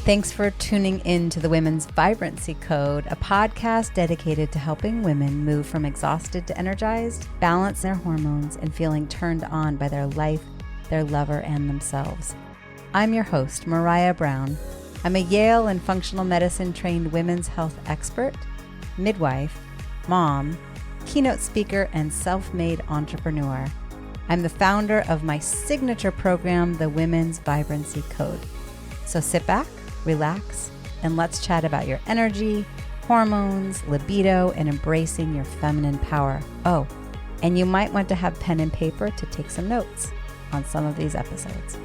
Thanks for tuning in to the Women's Vibrancy Code, a podcast dedicated to helping women move from exhausted to energized, balance their hormones, and feeling turned on by their life, their lover, and themselves. I'm your host, Maraya Brown. I'm a Yale and functional medicine trained women's health expert, midwife, mom, keynote speaker, and self-made entrepreneur. I'm the founder of my signature program, the Women's Vibrancy Code. So sit back, relax, and let's chat about your energy, hormones, libido, and embracing your feminine power. Oh, and you might want to have pen and paper to take some notes on some of these episodes.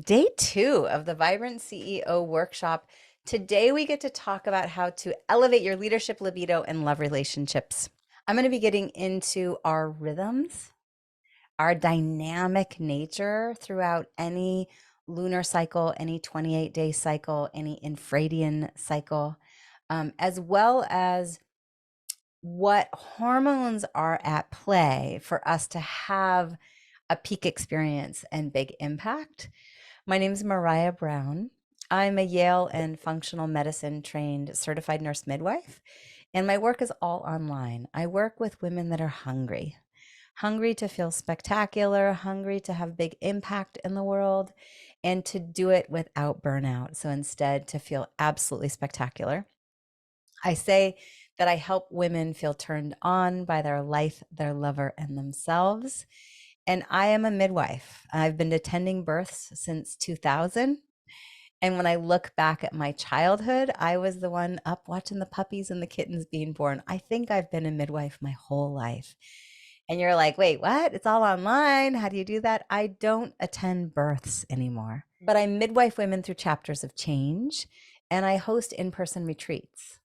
Day 2 of the Vibrant CEO workshop. Today we get to talk about how to elevate your leadership, libido, and love relationships. I'm going to be getting into our rhythms, our dynamic nature throughout any lunar cycle, any 28-day cycle, any infradian cycle, as well as what hormones are at play for us to have a peak experience and big impact. My name is Maraya Brown. I'm a Yale and functional medicine trained certified nurse midwife, and my work is all online. I work with women that are hungry to feel spectacular, hungry to have big impact in the world, and to do it without burnout. So instead, to feel absolutely spectacular. I say that I help women feel turned on by their life, their lover, and themselves. And I am a midwife. I've been attending births since 2000. And when I look back at my childhood, I was the one up watching the puppies and the kittens being born. I think I've been a midwife my whole life. And you're like, wait, what? It's all online. How do you do that? I don't attend births anymore, but I midwife women through chapters of change, and I host in-person retreats.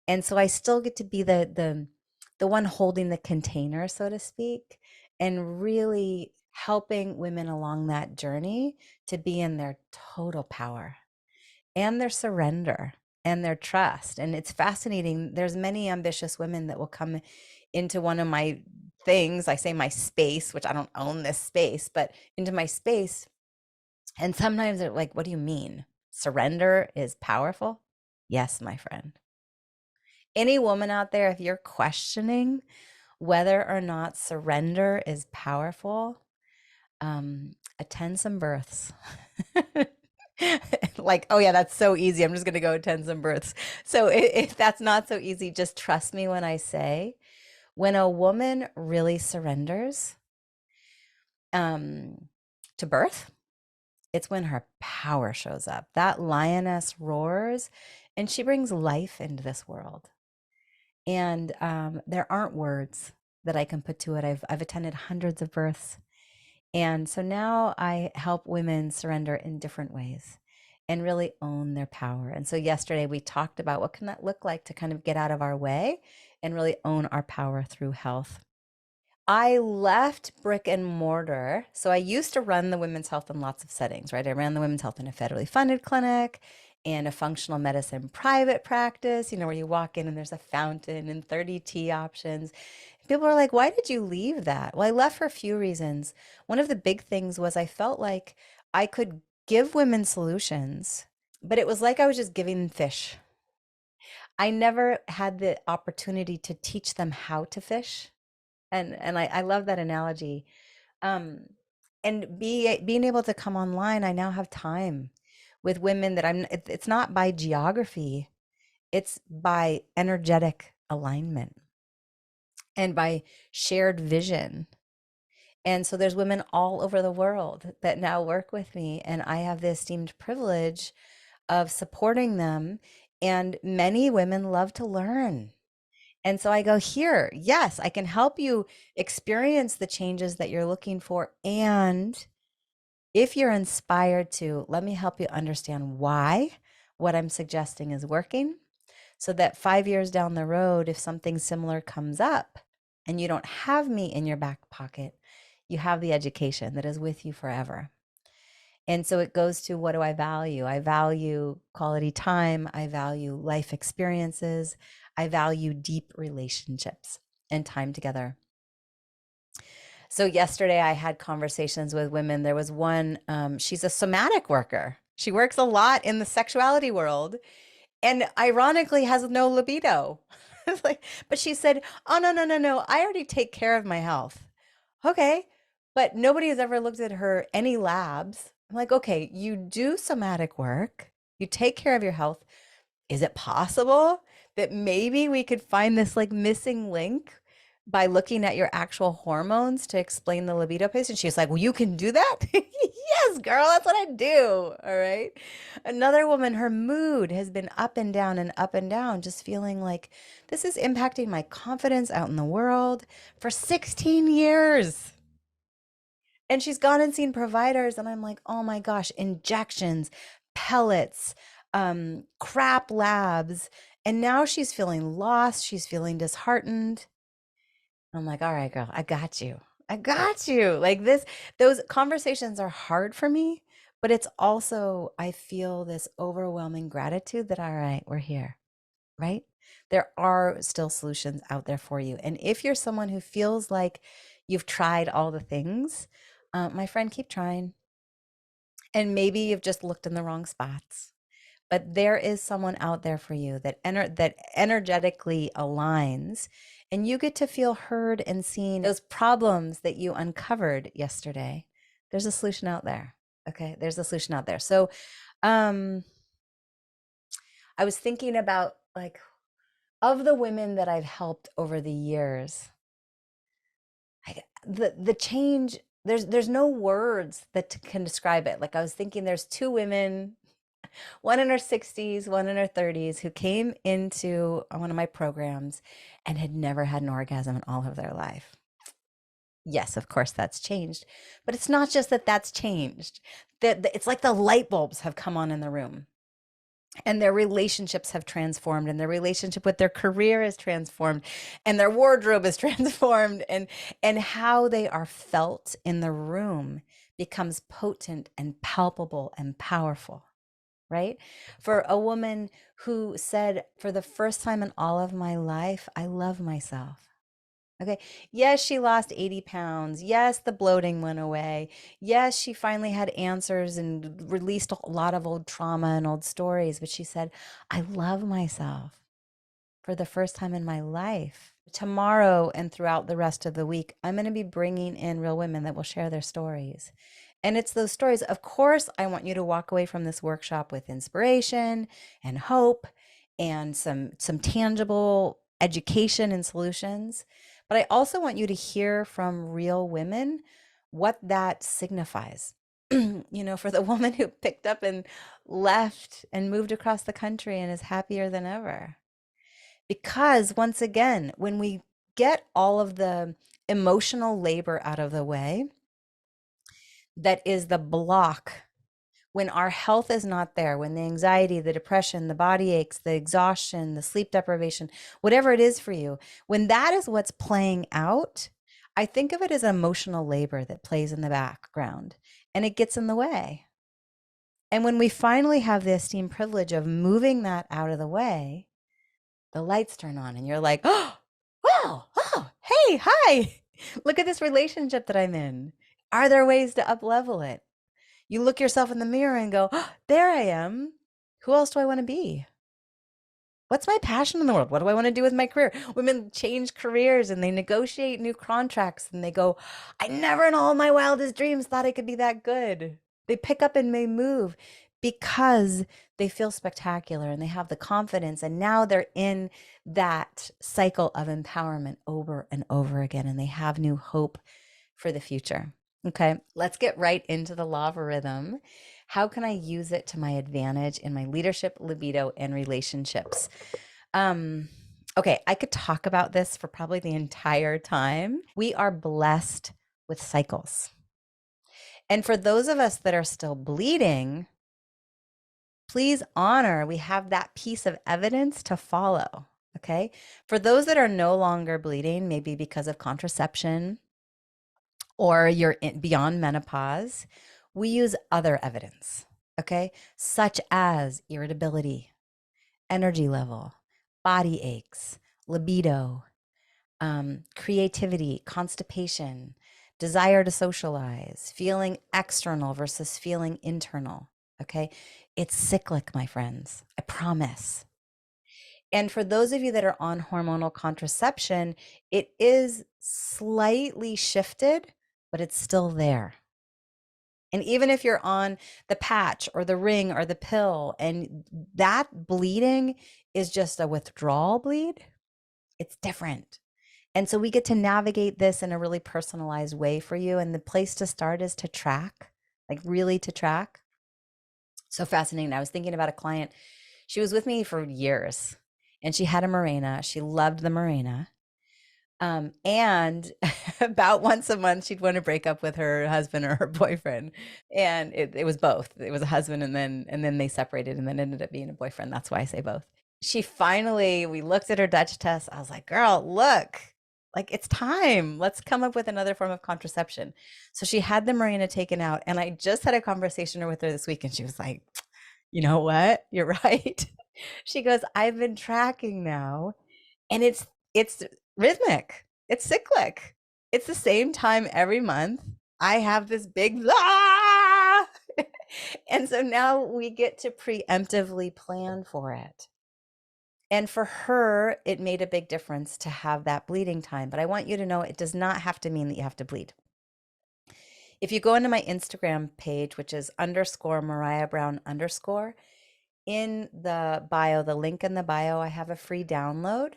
And so I still get to be the one holding the container, so to speak, and really helping women along that journey to be in their total power and their surrender and their trust. And it's fascinating. There's many ambitious women that will come into one of my things. I say my space, which I don't own this space, but into my space. And sometimes they're like, what do you mean? Surrender is powerful? Yes, my friend. Any woman out there, if you're questioning whether or not surrender is powerful, attend some births. Like, oh yeah, that's so easy. I'm just going to go attend some births. So if that's not so easy, just trust me when I say, when a woman really surrenders to birth, it's when her power shows up. That lioness roars and she brings life into this world. And there aren't words that I can put to it. I've attended hundreds of births. And so now I help women surrender in different ways and really own their power. And so yesterday we talked about what can that look like to kind of get out of our way and really own our power through health. I left brick and mortar. So I used to run the women's health in lots of settings, right? I ran the women's health in a federally funded clinic and a functional medicine private practice, where you walk in and there's a fountain and 30 tea options. People are like, why did you leave that? Well, I left for a few reasons. One of the big things was I felt like I could give women solutions, but it was like I was just giving fish. I never had the opportunity to teach them how to fish. And I love that analogy. And being able to come online, I now have time with women that it's not by geography, it's by energetic alignment and by shared vision. And so there's women all over the world that now work with me, and I have the esteemed privilege of supporting them. And many women love to learn. And so I go, here, yes, I can help you experience the changes that you're looking for. And if you're inspired to, let me help you understand why what I'm suggesting is working, so that 5 years down the road, if something similar comes up and you don't have me in your back pocket, you have the education that is with you forever. And so it goes to, what do I value? I value quality time. I value life experiences. I value deep relationships. and time together. So yesterday I had conversations with women. There was one, she's a somatic worker. She works a lot in the sexuality world and ironically has no libido. It's like, but she said, "Oh, no, no, no, no. I already take care of my health." Okay. But nobody has ever looked at her, any labs. I'm like, okay, you do somatic work, you take care of your health. Is it possible that maybe we could find this like missing link by looking at your actual hormones to explain the libido piece? And she's like, well, you can do that? Yes, girl, that's what I do. All right. Another woman, her mood has been up and down, just feeling like this is impacting my confidence out in the world for 16 years. And she's gone and seen providers, and I'm like, oh my gosh, injections, pellets, crap labs. And now she's feeling lost. She's feeling disheartened. I'm like, all right, girl, I got you. I got you. Like this, those conversations are hard for me, but it's also, I feel this overwhelming gratitude that, all right, we're here, right? There are still solutions out there for you. And if you're someone who feels like you've tried all the things, my friend, keep trying. And maybe you've just looked in the wrong spots. But there is someone out there for you that that energetically aligns, and you get to feel heard and seen. Those problems that you uncovered yesterday, there's a solution out there. Okay, there's a solution out there. So, I was thinking about like of the women that I've helped over the years, the change. There's no words that can describe it. Like I was thinking, there's two women, one in her 60s, one in her 30s, who came into one of my programs and had never had an orgasm in all of their life. Yes, of course that's changed, but it's not just that that's changed. That it's like the light bulbs have come on in the room, and their relationships have transformed, and their relationship with their career is transformed, and their wardrobe is transformed, and how they are felt in the room becomes potent and palpable and powerful, right? For a woman who said, for the first time in all of my life, I love myself. Okay. Yes, she lost 80 pounds. Yes, the bloating went away. Yes, she finally had answers and released a lot of old trauma and old stories. But she said, I love myself for the first time in my life. Tomorrow and throughout the rest of the week, I'm going to be bringing in real women that will share their stories. And it's those stories. Of course, I want you to walk away from this workshop with inspiration and hope and some tangible education and solutions. But I also want you to hear from real women what that signifies. For the woman who picked up and left and moved across the country and is happier than ever. Because once again, when we get all of the emotional labor out of the way, that is the block. When our health is not there, when the anxiety, the depression, the body aches, the exhaustion, the sleep deprivation, whatever it is for you, when that is what's playing out, I think of it as emotional labor that plays in the background and it gets in the way. And when we finally have the esteemed privilege of moving that out of the way, the lights turn on and you're like, oh, wow, oh, hey, hi, look at this relationship that I'm in. Are there ways to up level it? You look yourself in the mirror and go, oh, there I am. Who else do I want to be? What's my passion in the world? What do I want to do with my career? Women change careers and they negotiate new contracts and they go, I never in all my wildest dreams thought I could be that good. They pick up and they move because they feel spectacular and they have the confidence. And now they're in that cycle of empowerment over and over again. And they have new hope for the future. Okay, let's get right into the law of rhythm. How can I use it to my advantage in my leadership, libido, and relationships? Okay, I could talk about this for probably the entire time. We are blessed with cycles. And for those of us that are still bleeding, please honor we have that piece of evidence to follow. Okay, for those that are no longer bleeding, maybe because of contraception, or you're beyond menopause, we use other evidence, okay? Such as irritability, energy level, body aches, libido, creativity, constipation, desire to socialize, feeling external versus feeling internal. Okay. It's cyclic, my friends. I promise. And for those of you that are on hormonal contraception, it is slightly shifted, but it's still there. And even if you're on the patch or the ring or the pill, and that bleeding is just a withdrawal bleed, it's different. And so we get to navigate this in a really personalized way for you. And the place to start is to track, like really to track. So fascinating. I was thinking about a client. She was with me for years and she had a Mirena. She loved the Mirena. And about once a month, she'd want to break up with her husband or her boyfriend. And it was both. It was a husband and then they separated and then ended up being a boyfriend. That's why I say both. We looked at her Dutch test. I was like, girl, look, like it's time. Let's come up with another form of contraception. So she had the Mirena taken out. And I just had a conversation with her this week and she was like, you know what? You're right. She goes, I've been tracking now and it's rhythmic. It's cyclic. It's the same time every month. I have this big ah! And so now we get to preemptively plan for it. And for her, it made a big difference to have that bleeding time. But I want you to know it does not have to mean that you have to bleed. If you go into my Instagram page, which is _Maraya Brown_, in the bio, the link in the bio, I have a free download,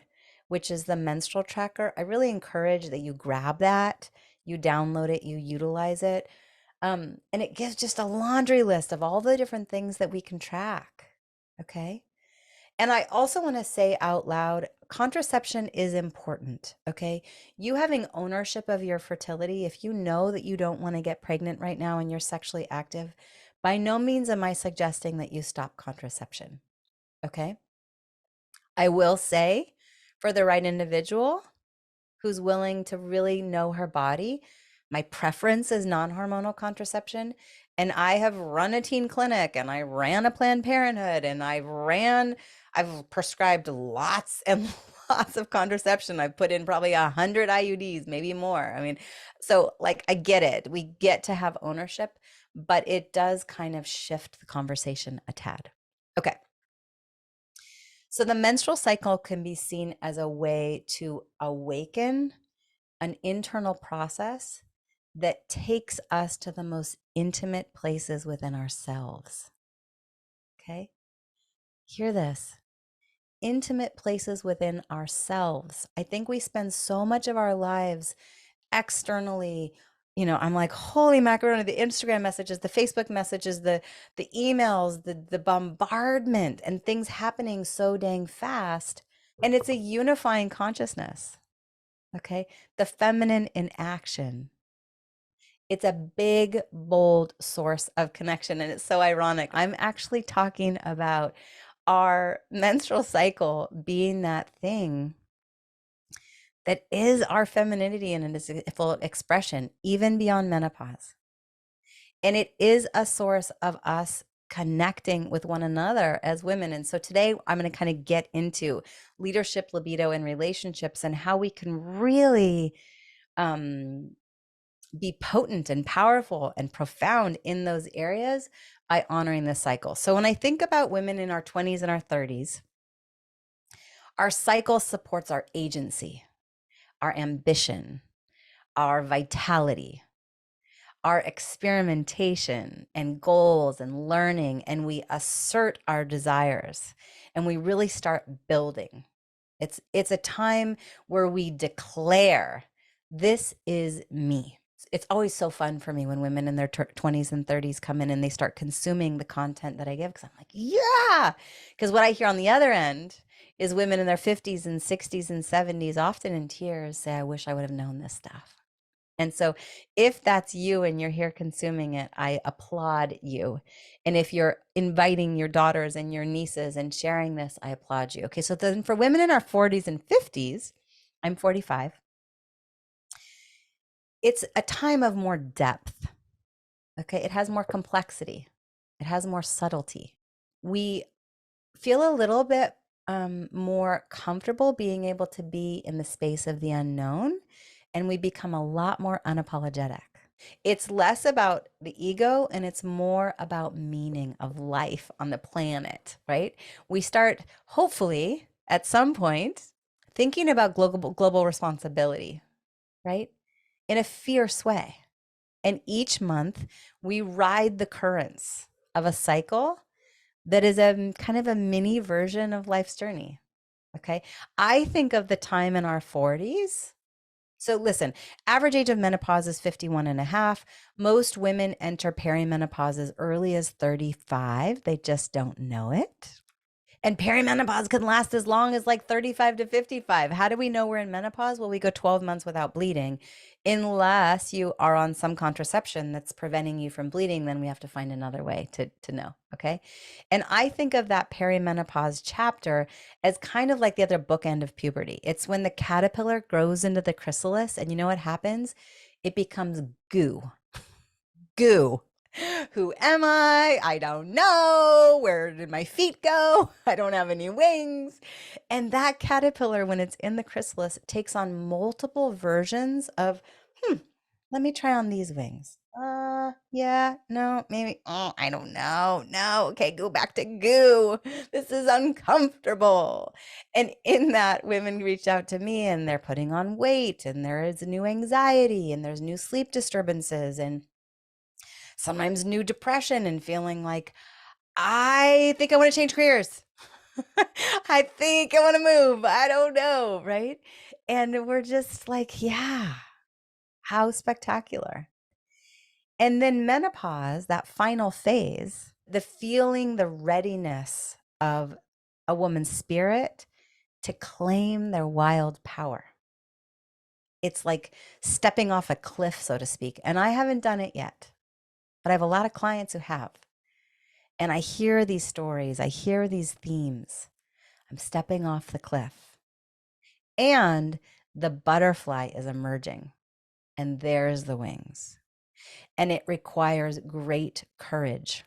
which is the menstrual tracker. I really encourage that you grab that, you download it, you utilize it. And it gives just a laundry list of all the different things that we can track. Okay. And I also want to say out loud, contraception is important. Okay. You having ownership of your fertility, if you know that you don't want to get pregnant right now and you're sexually active, by no means am I suggesting that you stop contraception. Okay. I will say for the right individual who's willing to really know her body, my preference is non hormonal contraception. And I have run a teen clinic and I ran a Planned Parenthood and I've prescribed lots and lots of contraception. I've put in probably 100 IUDs, maybe more. I mean, so like I get it. We get to have ownership, but it does kind of shift the conversation a tad. Okay. So the menstrual cycle can be seen as a way to awaken an internal process that takes us to the most intimate places within ourselves. Okay? Hear this. Intimate places within ourselves. I think we spend so much of our lives externally. I'm like, holy macaroni, the Instagram messages, the Facebook messages, the emails, the bombardment and things happening so dang fast. And it's a unifying consciousness. Okay. The feminine in action. It's a big, bold source of connection. And it's so ironic. I'm actually talking about our menstrual cycle being that thing that is our femininity and it is a full expression, even beyond menopause. And it is a source of us connecting with one another as women. And so today I'm going to kind of get into leadership, libido, and relationships and how we can really be potent and powerful and profound in those areas by honoring this cycle. So when I think about women in our 20s and our 30s, our cycle supports our agency, our ambition, our vitality, our experimentation and goals and learning, and we assert our desires and we really start building. It's a time where we declare, this is me. It's always so fun for me when women in their 20s and 30s come in and they start consuming the content that I give because I'm like, yeah. Because what I hear on the other end is women in their 50s and 60s and 70s, often in tears, say, I wish I would have known this stuff. And so if that's you and you're here consuming it, I applaud you. And if you're inviting your daughters and your nieces and sharing this, I applaud you. Okay, so then for women in our 40s and 50s, I'm 45. It's a time of more depth. Okay, it has more complexity. It has more subtlety. We feel a little bit more comfortable being able to be in the space of the unknown, and we become a lot more unapologetic. It's less about the ego and it's more about meaning of life on the planet, right? We start, hopefully, at some point, thinking about global responsibility, right? In a fierce way. And each month, we ride the currents of a cycle that is a kind of a mini version of life's journey. Okay. I think of the time in our 40s. So listen, average age of menopause is 51 and a half. Most women enter perimenopause as early as 35. They just don't know it. And perimenopause can last as long as like 35 to 55. How do we know we're in menopause? Well, we go 12 months without bleeding. Unless you are on some contraception that's preventing you from bleeding, then we have to find another way to know. Okay. And I think of that perimenopause chapter as kind of like the other bookend of puberty. It's when the caterpillar grows into the chrysalis, and you know what happens? It becomes goo. Goo. Who am I? I don't know. Where did my feet go? I don't have any wings. And that caterpillar, when it's in the chrysalis, takes on multiple versions of, let me try on these wings. Yeah, no, maybe. Oh, I don't know. No, okay, go back to goo. This is uncomfortable. And in that, women reached out to me and they're putting on weight, and there is new anxiety, and there's new sleep disturbances, and sometimes new depression, and feeling like, I think I want to change careers. I think I want to move. I don't know. Right. And we're just like, yeah, how spectacular. And then menopause, that final phase, the feeling, the readiness of a woman's spirit to claim their wild power. It's like stepping off a cliff, so to speak. And I haven't done it yet, but I have a lot of clients who have. And I hear these stories, I hear these themes. I'm stepping off the cliff. And the butterfly is emerging, and there's the wings. And it requires great courage.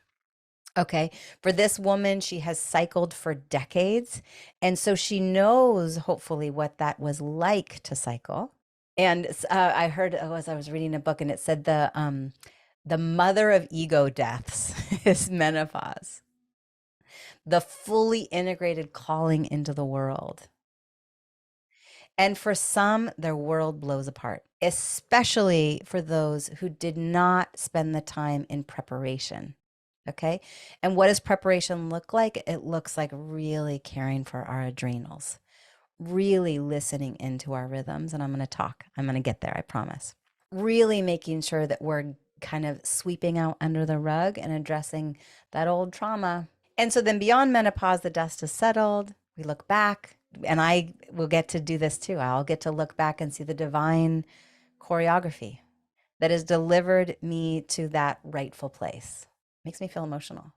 Okay. For this woman, she has cycled for decades. And so she knows, hopefully, what that was like to cycle. And I heard, as I was reading a book, and it said the mother of ego deaths is menopause, the fully integrated calling into the world. And for some, their world blows apart, especially for those who did not spend the time in preparation. Okay. And what does preparation look like? It looks like really caring for our adrenals, really listening into our rhythms. And I'm going to get there, I promise. Really making sure that we're kind of sweeping out under the rug and addressing that old trauma. And so then beyond menopause, the dust is settled. We look back, and I will get to do this too. I'll get to look back and see the divine choreography that has delivered me to that rightful place. Makes me feel emotional.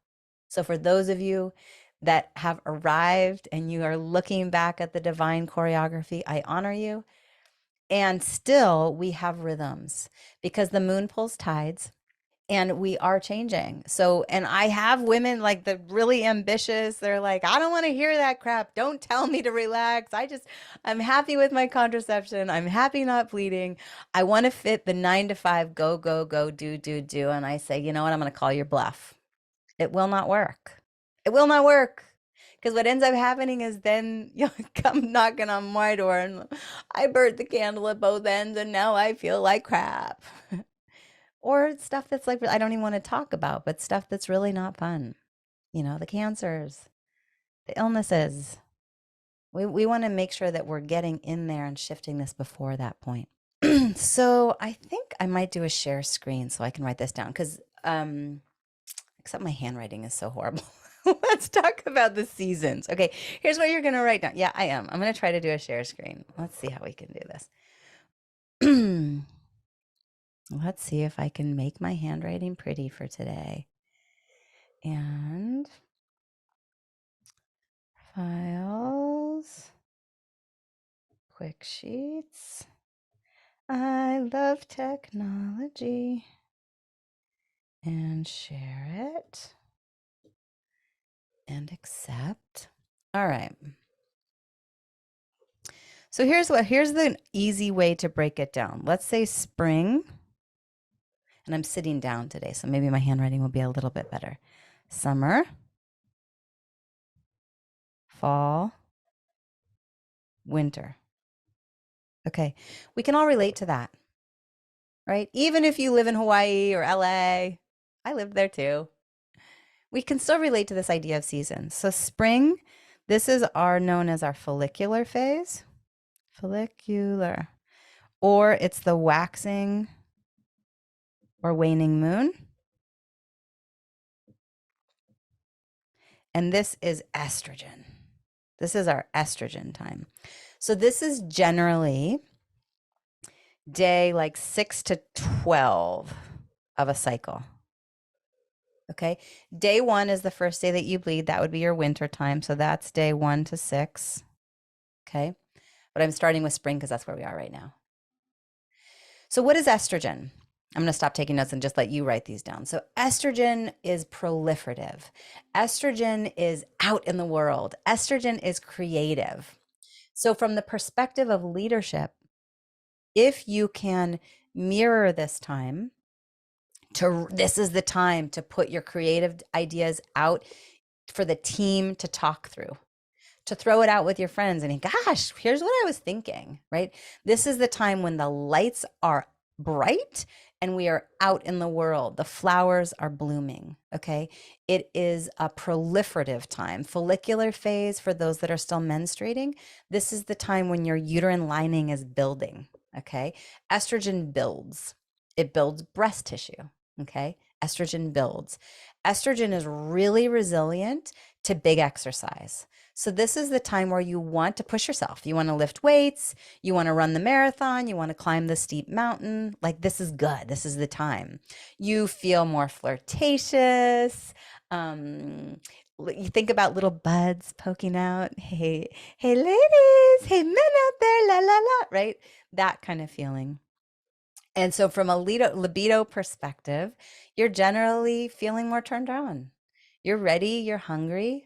So for those of you that have arrived and you are looking back at the divine choreography, I honor you. And still, we have rhythms because the moon pulls tides, and we are changing. So, and I have women like the really ambitious. They're like, I don't want to hear that crap. Don't tell me to relax. I'm happy with my contraception. I'm happy not bleeding. I want to fit the 9 to 5, go, go, go, do, do, do. And I say, you know what? I'm going to call your bluff. It will not work. It will not work. Because what ends up happening is then you'll come knocking on my door, and I burnt the candle at both ends and now I feel like crap. Or stuff that's like, I don't even want to talk about, but stuff that's really not fun. You know, the cancers, the illnesses. We want to make sure that we're getting in there and shifting this before that point. So I think I might do a share screen so I can write this down, because except my handwriting is so horrible. Let's talk about the seasons. Okay, here's what you're going to write down. Yeah, I am. I'm going to try to do a share screen. Let's see how we can do this. Let's see if I can make my handwriting pretty for today. And files, quick sheets. I love technology. And share it. And accept. All right. So here's the easy way to break it down. Let's say spring, and I'm sitting down today, so maybe my handwriting will be a little bit better. Summer, fall, winter. Okay. We can all relate to that, right? Even if you live in Hawaii or LA, I lived there too. We can still relate to this idea of seasons. So spring, this is our known as our follicular phase. Follicular. Or it's the waxing or waning moon. And this is estrogen. This is our estrogen time. So this is generally day like 6 to 12 of a cycle. Okay. Day 1 is the first day that you bleed. That would be your winter time. So that's day 1 to 6. Okay. But I'm starting with spring because that's where we are right now. So what is estrogen? I'm going to stop taking notes and just let you write these down. So estrogen is proliferative. Estrogen is out in the world. Estrogen is creative. So from the perspective of leadership, if you can mirror this time this is the time to put your creative ideas out for the team to talk through, to throw it out with your friends and gosh, here's what I was thinking, right? This is the time when the lights are bright and we are out in the world. The flowers are blooming, okay? It is a proliferative time. Follicular phase, for those that are still menstruating, this is the time when your uterine lining is building, okay? Estrogen builds. It builds breast tissue, okay? Estrogen builds. Estrogen is really resilient to big exercise. So this is the time where you want to push yourself. You want to lift weights, you want to run the marathon, you want to climb the steep mountain. Like this is good. This is the time. You feel more flirtatious. You think about little buds poking out. Hey, hey ladies, hey men out there, la la la, right? That kind of feeling. And so from a libido perspective, you're generally feeling more turned on. You're ready, you're hungry.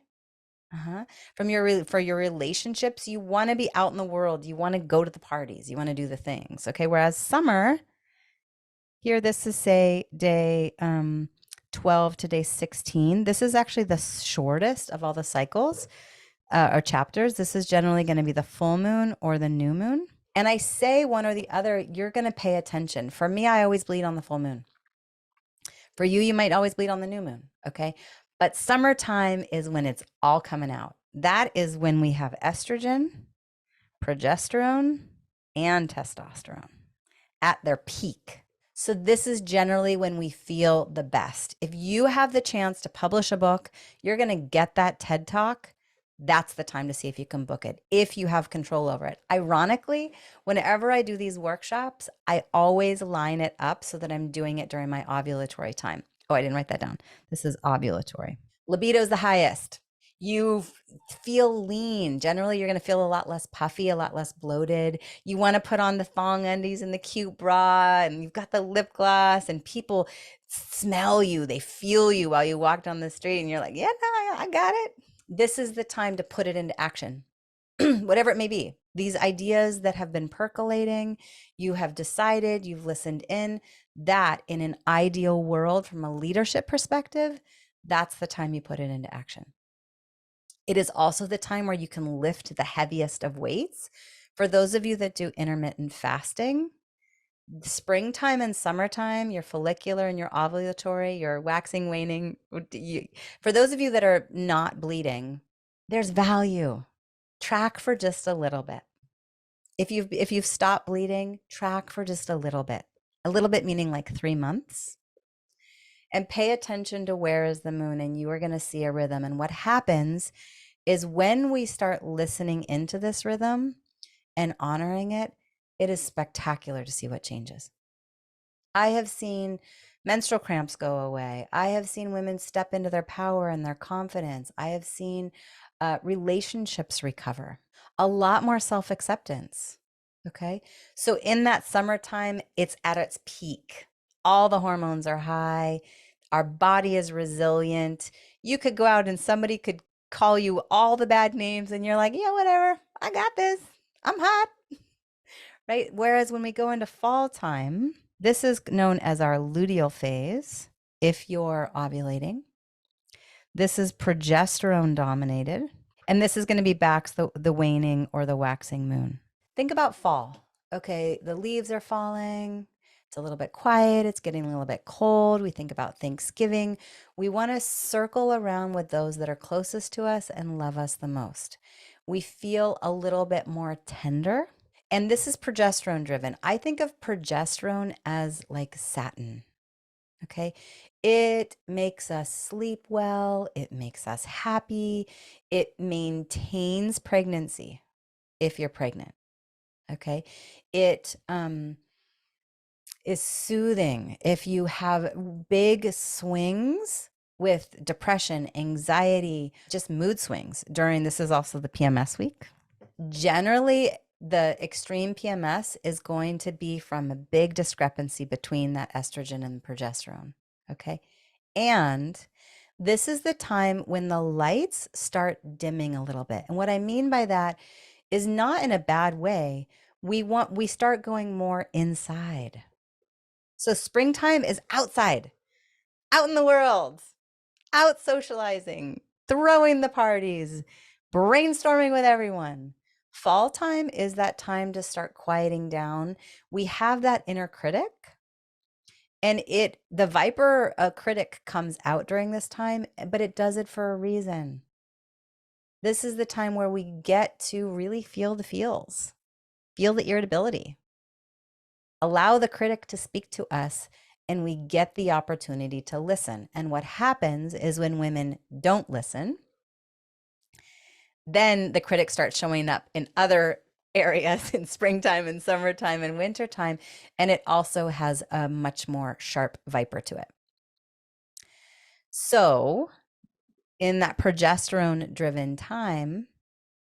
From for your relationships, you want to be out in the world. You want to go to the parties. You want to do the things. Okay. Whereas summer, here, this is say day 12 to day 16. This is actually the shortest of all the cycles or chapters. This is generally going to be the full moon or the new moon. And I say one or the other, you're going to pay attention. For me, I always bleed on the full moon. For you, you might always bleed on the new moon. Okay. But summertime is when it's all coming out. That is when we have estrogen, progesterone, and testosterone at their peak. So this is generally when we feel the best. If you have the chance to publish a book, you're going to get that TED Talk. That's the time to see if you can book it, if you have control over it. Ironically, whenever I do these workshops, I always line it up so that I'm doing it during my ovulatory time. Oh, I didn't write that down. This is ovulatory. Libido is the highest. You feel lean. Generally, you're going to feel a lot less puffy, a lot less bloated. You want to put on the thong undies and the cute bra, and you've got the lip gloss, and people smell you. They feel you while you walk down the street, and you're like, yeah, no, I got it. This is the time to put it into action, whatever it may be. These ideas that have been percolating, you have decided, you've listened in, that in an ideal world from a leadership perspective, that's the time you put it into action. It is also the time where you can lift the heaviest of weights. For those of you that do intermittent fasting, springtime and summertime, your follicular and your ovulatory, your waxing, waning, for those of you that are not bleeding, there's value. Track for just a little bit. If you've stopped bleeding, track for just a little bit. A little bit meaning like 3 months. And pay attention to where is the moon, and you are going to see a rhythm. And what happens is when we start listening into this rhythm and honoring it, it is spectacular to see what changes. I have seen menstrual cramps go away. I have seen women step into their power and their confidence. I have seen relationships recover, a lot more self-acceptance. Okay. So in that summertime, it's at its peak. All the hormones are high. Our body is resilient. You could go out and somebody could call you all the bad names and you're like, yeah, whatever. I got this. I'm hot. right? Whereas when we go into fall time, this is known as our luteal phase if you're ovulating. This is progesterone dominated. And this is going to be back the waning or the waxing moon. Think about fall. Okay, the leaves are falling. It's a little bit quiet. It's getting a little bit cold. We think about Thanksgiving. We want to circle around with those that are closest to us and love us the most. We feel a little bit more tender. And this is progesterone driven. I think of progesterone as like satin. Okay. It makes us sleep well. It makes us happy. It maintains pregnancy if you're pregnant. Okay. It is soothing if you have big swings with depression, anxiety, just mood swings during this is also the PMS week. Generally, the extreme PMS is going to be from a big discrepancy between that estrogen and progesterone. Okay. And this is the time when the lights start dimming a little bit. And what I mean by that is not in a bad way. We start going more inside. So springtime is outside, out in the world, out socializing, throwing the parties, brainstorming with everyone. Fall time is that time to start quieting down. We have that inner critic, and the viper critic comes out during this time, but it does it for a reason. This is the time where we get to really feel the feels, feel the irritability, allow the critic to speak to us, and we get the opportunity to listen. And what happens is when women don't listen, then the critic starts showing up in other areas in springtime and summertime and wintertime. And it also has a much more sharp viper to it. So in that progesterone driven time,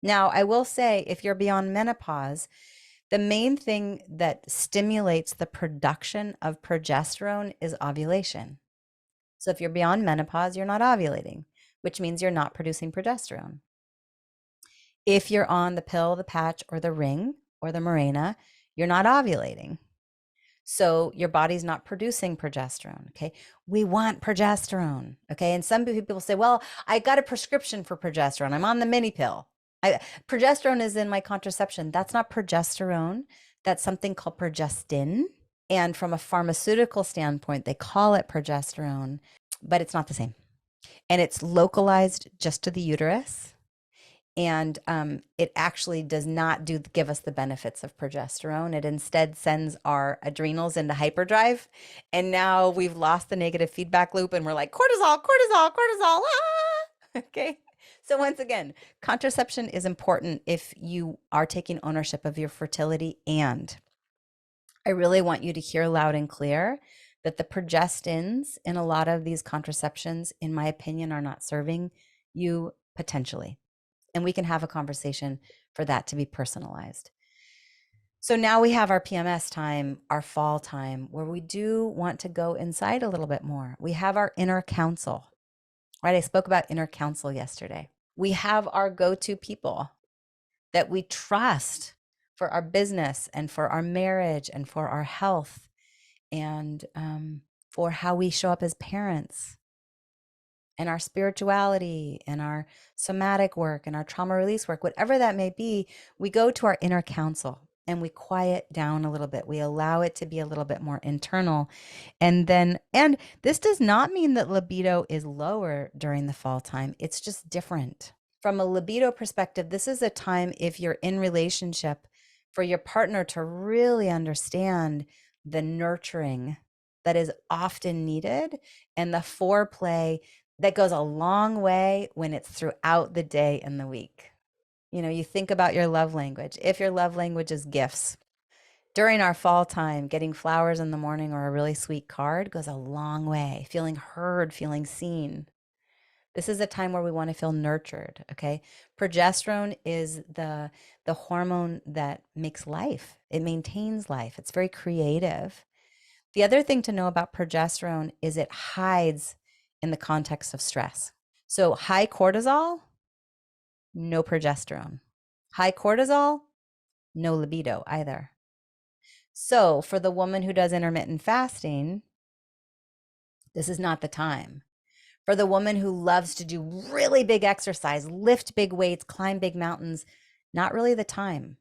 now I will say, if you're beyond menopause, the main thing that stimulates the production of progesterone is ovulation. So if you're beyond menopause, you're not ovulating, which means you're not producing progesterone. If you're on the pill, the patch, or the ring, or the Mirena, you're not ovulating. So your body's not producing progesterone. Okay. We want progesterone. Okay. And some people say, well, I got a prescription for progesterone. I'm on the mini pill. Progesterone is in my contraception. That's not progesterone. That's something called progestin. And from a pharmaceutical standpoint, they call it progesterone, but it's not the same. And it's localized just to the uterus. And it actually does not give us the benefits of progesterone. It instead sends our adrenals into hyperdrive. And now we've lost the negative feedback loop and we're like, cortisol, cortisol, cortisol. Ah! Okay. So once again, contraception is important if you are taking ownership of your fertility. And I really want you to hear loud and clear that the progestins in a lot of these contraceptions, in my opinion, are not serving you potentially. And we can have a conversation for that to be personalized. So now we have our PMS time, our fall time, where we do want to go inside a little bit more. We have our inner counsel, right? I spoke about inner counsel yesterday. We have our go-to people that we trust for our business and for our marriage and for our health and for how we show up as parents and our spirituality and our somatic work and our trauma release work, whatever that may be. We go to our inner counsel and we quiet down a little bit. We allow it to be a little bit more internal. And this does not mean that libido is lower during the fall time. It's just different. From a libido perspective, this is a time, if you're in relationship, for your partner to really understand the nurturing that is often needed and the foreplay that goes a long way when it's throughout the day and the week. You know, you think about your love language. If your love language is gifts, during our fall time, getting flowers in the morning or a really sweet card goes a long way. Feeling heard, feeling seen. This is a time where we want to feel nurtured, okay? Progesterone is the hormone that makes life. It maintains life. It's very creative. The other thing to know about progesterone is it hides in the context of stress. So high cortisol, no progesterone. High cortisol, no libido either. So for the woman who does intermittent fasting, this is not the time. For the woman who loves to do really big exercise, lift big weights, climb big mountains, not really the time.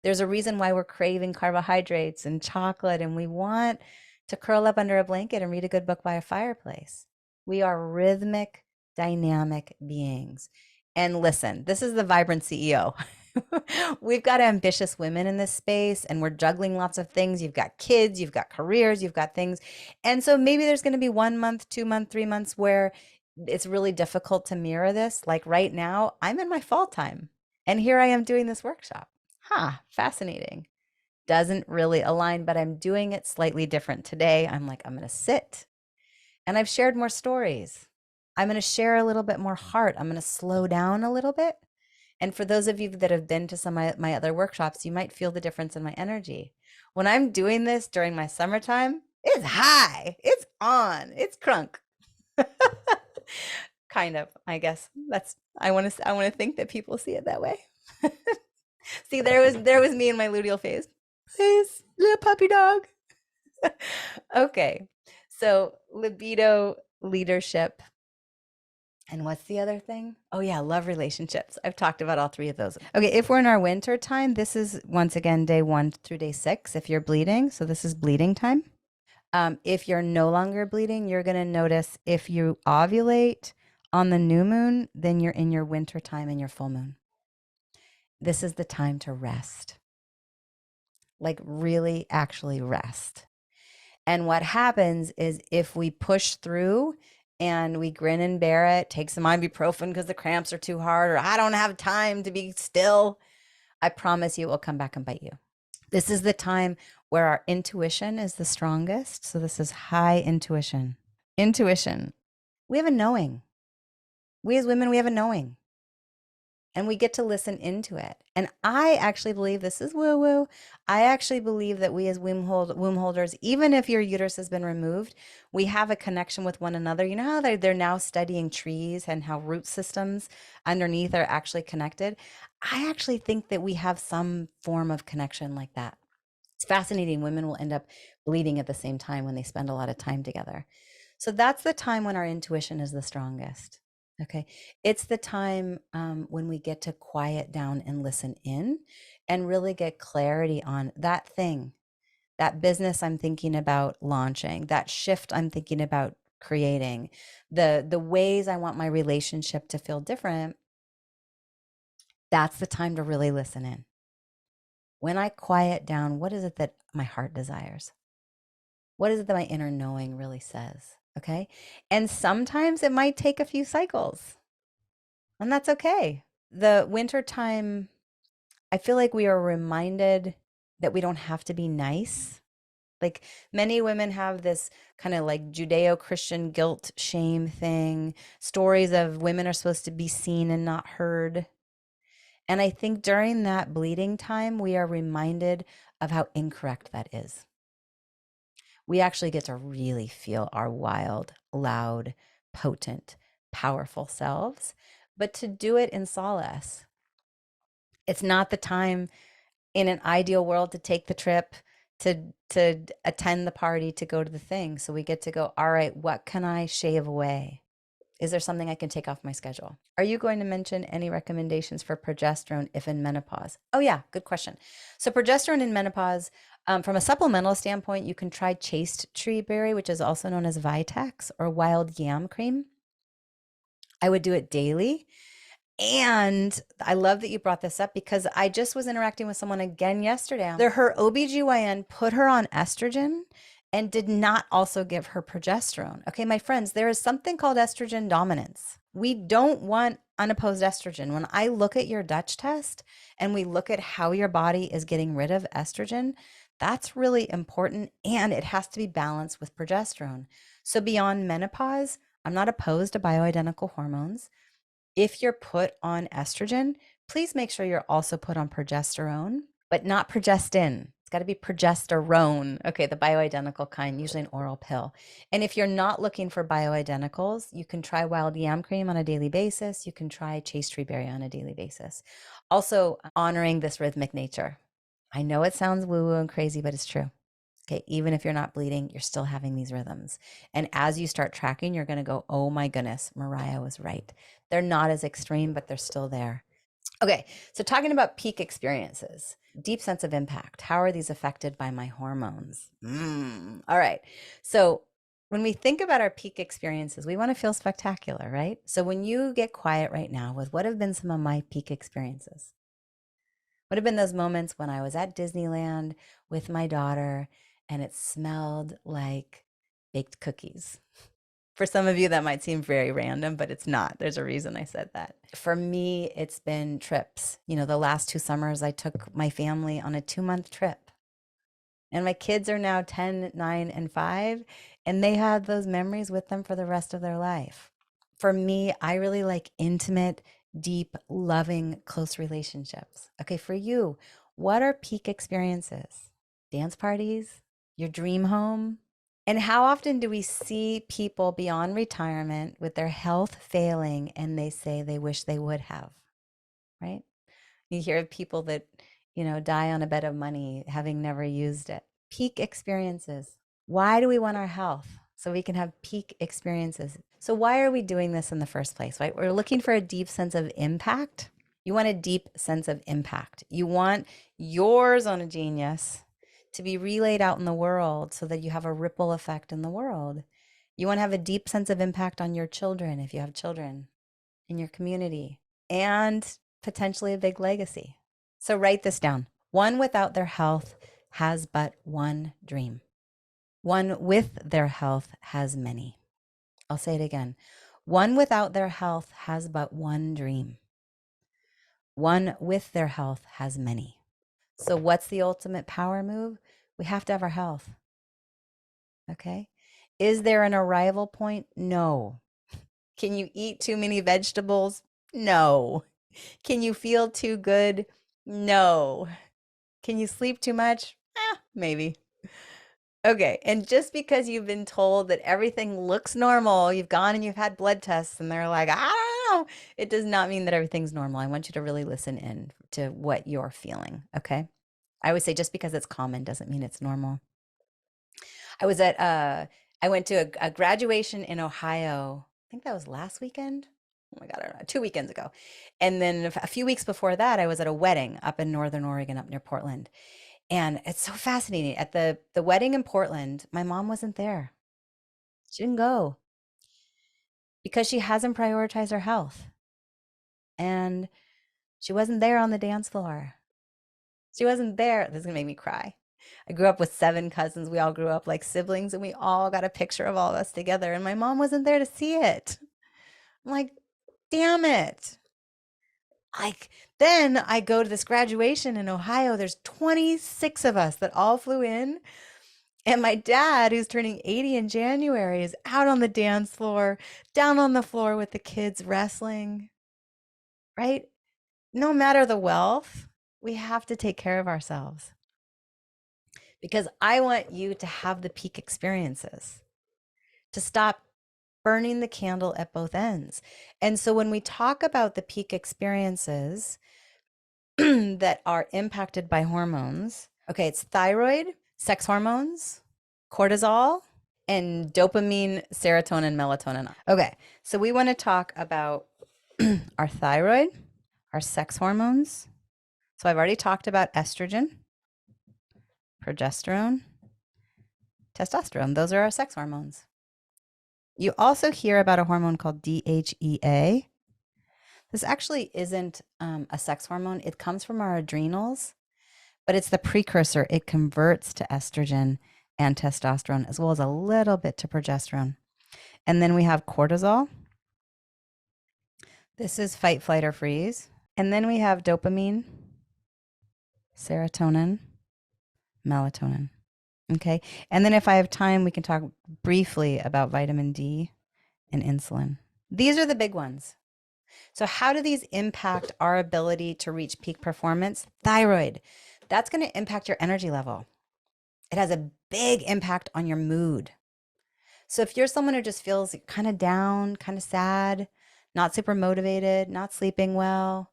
There's a reason why we're craving carbohydrates and chocolate, and we want to curl up under a blanket and read a good book by a fireplace. We are rhythmic, dynamic beings. And listen, this is the Vibrant CEO. We've got ambitious women in this space, and we're juggling lots of things. You've got kids, you've got careers, you've got things. And so maybe there's going to be 1 month, 2 month, 3 months where it's really difficult to mirror this. Like right now, I'm in my fall time, and here I am doing this workshop. Fascinating. Doesn't really align, but I'm doing it slightly different today. I'm like, I'm going to sit, and I've shared more stories. I'm going to share a little bit more heart. I'm going to slow down a little bit. And for those of you that have been to some of my other workshops, you might feel the difference in my energy. When I'm doing this during my summertime, it's high, it's on, it's crunk. Kind of, I guess. I want to think that people see it that way. See, there was me in my luteal phase. Please, little puppy dog. Okay. So libido, leadership, and what's the other thing? Oh yeah, love relationships. I've talked about all three of those. Okay, if we're in our winter time, this is once again day 1 through day 6 if you're bleeding. So this is bleeding time. If you're no longer bleeding, you're going to notice if you ovulate on the new moon, then you're in your winter time and your full moon. This is the time to rest. Like really actually rest. And what happens is if we push through and we grin and bear it, take some ibuprofen because the cramps are too hard, or I don't have time to be still, I promise you it will come back and bite you. This is the time where our intuition is the strongest. So this is high intuition. Intuition. We have a knowing. We as women, we have a knowing. And we get to listen into it. And I actually believe, this is woo woo, I actually believe that we as womb holders, even if your uterus has been removed, we have a connection with one another. You know how they're now studying trees and how root systems underneath are actually connected? I actually think that we have some form of connection like that. It's fascinating. Women will end up bleeding at the same time when they spend a lot of time together. So that's the time when our intuition is the strongest. Okay. It's the time when we get to quiet down and listen in and really get clarity on that thing, that business I'm thinking about launching, that shift I'm thinking about creating, the ways I want my relationship to feel different. That's the time to really listen in. When I quiet down, what is it that my heart desires? What is it that my inner knowing really says? Okay. And sometimes it might take a few cycles, and that's okay. The winter time, I feel like we are reminded that we don't have to be nice. Like many women have this kind of like Judeo-Christian guilt, shame thing, stories of women are supposed to be seen and not heard. And I think during that bleeding time, we are reminded of how incorrect that is. We actually get to really feel our wild, loud, potent, powerful selves, but to do it in solace. It's not the time in an ideal world to take the trip, to attend the party, to go to the thing. So we get to go, all right, what can I shave away? Is there something I can take off my schedule? Are you going to mention any recommendations for progesterone if in menopause? Oh yeah, good question. So progesterone in menopause, from a supplemental standpoint, you can try chaste tree berry, which is also known as Vitex, or wild yam cream. I would do it daily. And I love that you brought this up because I just was interacting with someone again yesterday. Her OBGYN put her on estrogen and did not also give her progesterone. Okay, my friends, there is something called estrogen dominance. We don't want unopposed estrogen. When I look at your Dutch test and we look at how your body is getting rid of estrogen, that's really important, and it has to be balanced with progesterone. So beyond menopause, I'm not opposed to bioidentical hormones. If you're put on estrogen, please make sure you're also put on progesterone, but not progestin. It's got to be progesterone. Okay, the bioidentical kind, usually an oral pill. And if you're not looking for bioidenticals, you can try wild yam cream on a daily basis. You can try chaste tree berry on a daily basis. Also honoring this rhythmic nature. I know it sounds woo woo and crazy, but it's true. Okay. Even if you're not bleeding, you're still having these rhythms. And as you start tracking, you're going to go, oh my goodness, Maraya was right. They're not as extreme, but they're still there. Okay. So, talking about peak experiences, deep sense of impact. How are these affected by my hormones? All right. So, when we think about our peak experiences, we want to feel spectacular, right? So, when you get quiet right now with what have been some of my peak experiences, would have been those moments when I was at Disneyland with my daughter and it smelled like baked cookies. For some of you, that might seem very random, but it's not. There's a reason I said that. For me, it's been trips. The last 2 summers, I took my family on a 2-month trip. And my kids are now 10, 9, and 5, and they have those memories with them for the rest of their life. For me, I really like intimate, deep, loving, close relationships. Okay, for you, what are peak experiences? Dance parties? Your dream home? And how often do we see people beyond retirement with their health failing and they say they wish they would have, right? You hear of people that, die on a bed of money having never used it. Peak experiences. Why do we want our health? So we can have peak experiences. So why are we doing this in the first place, right? We're looking for a deep sense of impact. You want a deep sense of impact. You want your zone of genius to be relayed out in the world so that you have a ripple effect in the world. You want to have a deep sense of impact on your children if you have children, in your community, and potentially a big legacy. So write this down. One without their health has but one dream. One with their health has many. I'll say it again. One without their health has but one dream. One with their health has many. So what's the ultimate power move? We have to have our health. Okay. Is there an arrival point? No. Can you eat too many vegetables? No. Can you feel too good? No. Can you sleep too much? Maybe. Okay. And just because you've been told that everything looks normal, you've gone and you've had blood tests and they're like, I don't know, it does not mean that everything's normal. I want you to really listen in to what you're feeling. Okay. I always say just because it's common doesn't mean it's normal. I went to a graduation in Ohio. I think that was last weekend. Oh my God, I don't know, 2 weekends ago. And then a few weeks before that, I was at a wedding up in Northern Oregon, up near Portland. And it's so fascinating. At the wedding in Portland, my mom wasn't there. She didn't go because she hasn't prioritized her health. And she wasn't there on the dance floor. She wasn't there. This is gonna make me cry. I grew up with 7 cousins. We all grew up like siblings, and we all got a picture of all of us together. And my mom wasn't there to see it. I'm like, damn it. Like, then I go to this graduation in Ohio. There's 26 of us that all flew in. And my dad, who's turning 80 in January, is out on the dance floor, down on the floor with the kids wrestling, right? No matter the wealth, we have to take care of ourselves because I want you to have the peak experiences, to stop burning the candle at both ends. And so when we talk about the peak experiences that are impacted by hormones, okay, it's thyroid, sex hormones, cortisol, and dopamine, serotonin, melatonin. Okay, so we want to talk about our thyroid, our sex hormones. So I've already talked about estrogen, progesterone, testosterone. Those are our sex hormones. You also hear about a hormone called DHEA. This actually isn't a sex hormone. It comes from our adrenals, but it's the precursor. It converts to estrogen and testosterone, as well as a little bit to progesterone. And then we have cortisol. This is fight, flight, or freeze. And then we have dopamine, serotonin, melatonin. Okay. And then if I have time, we can talk briefly about vitamin D and insulin. These are the big ones. So how do these impact our ability to reach peak performance? Thyroid. That's going to impact your energy level. It has a big impact on your mood. So if you're someone who just feels kind of down, kind of sad, not super motivated, not sleeping well,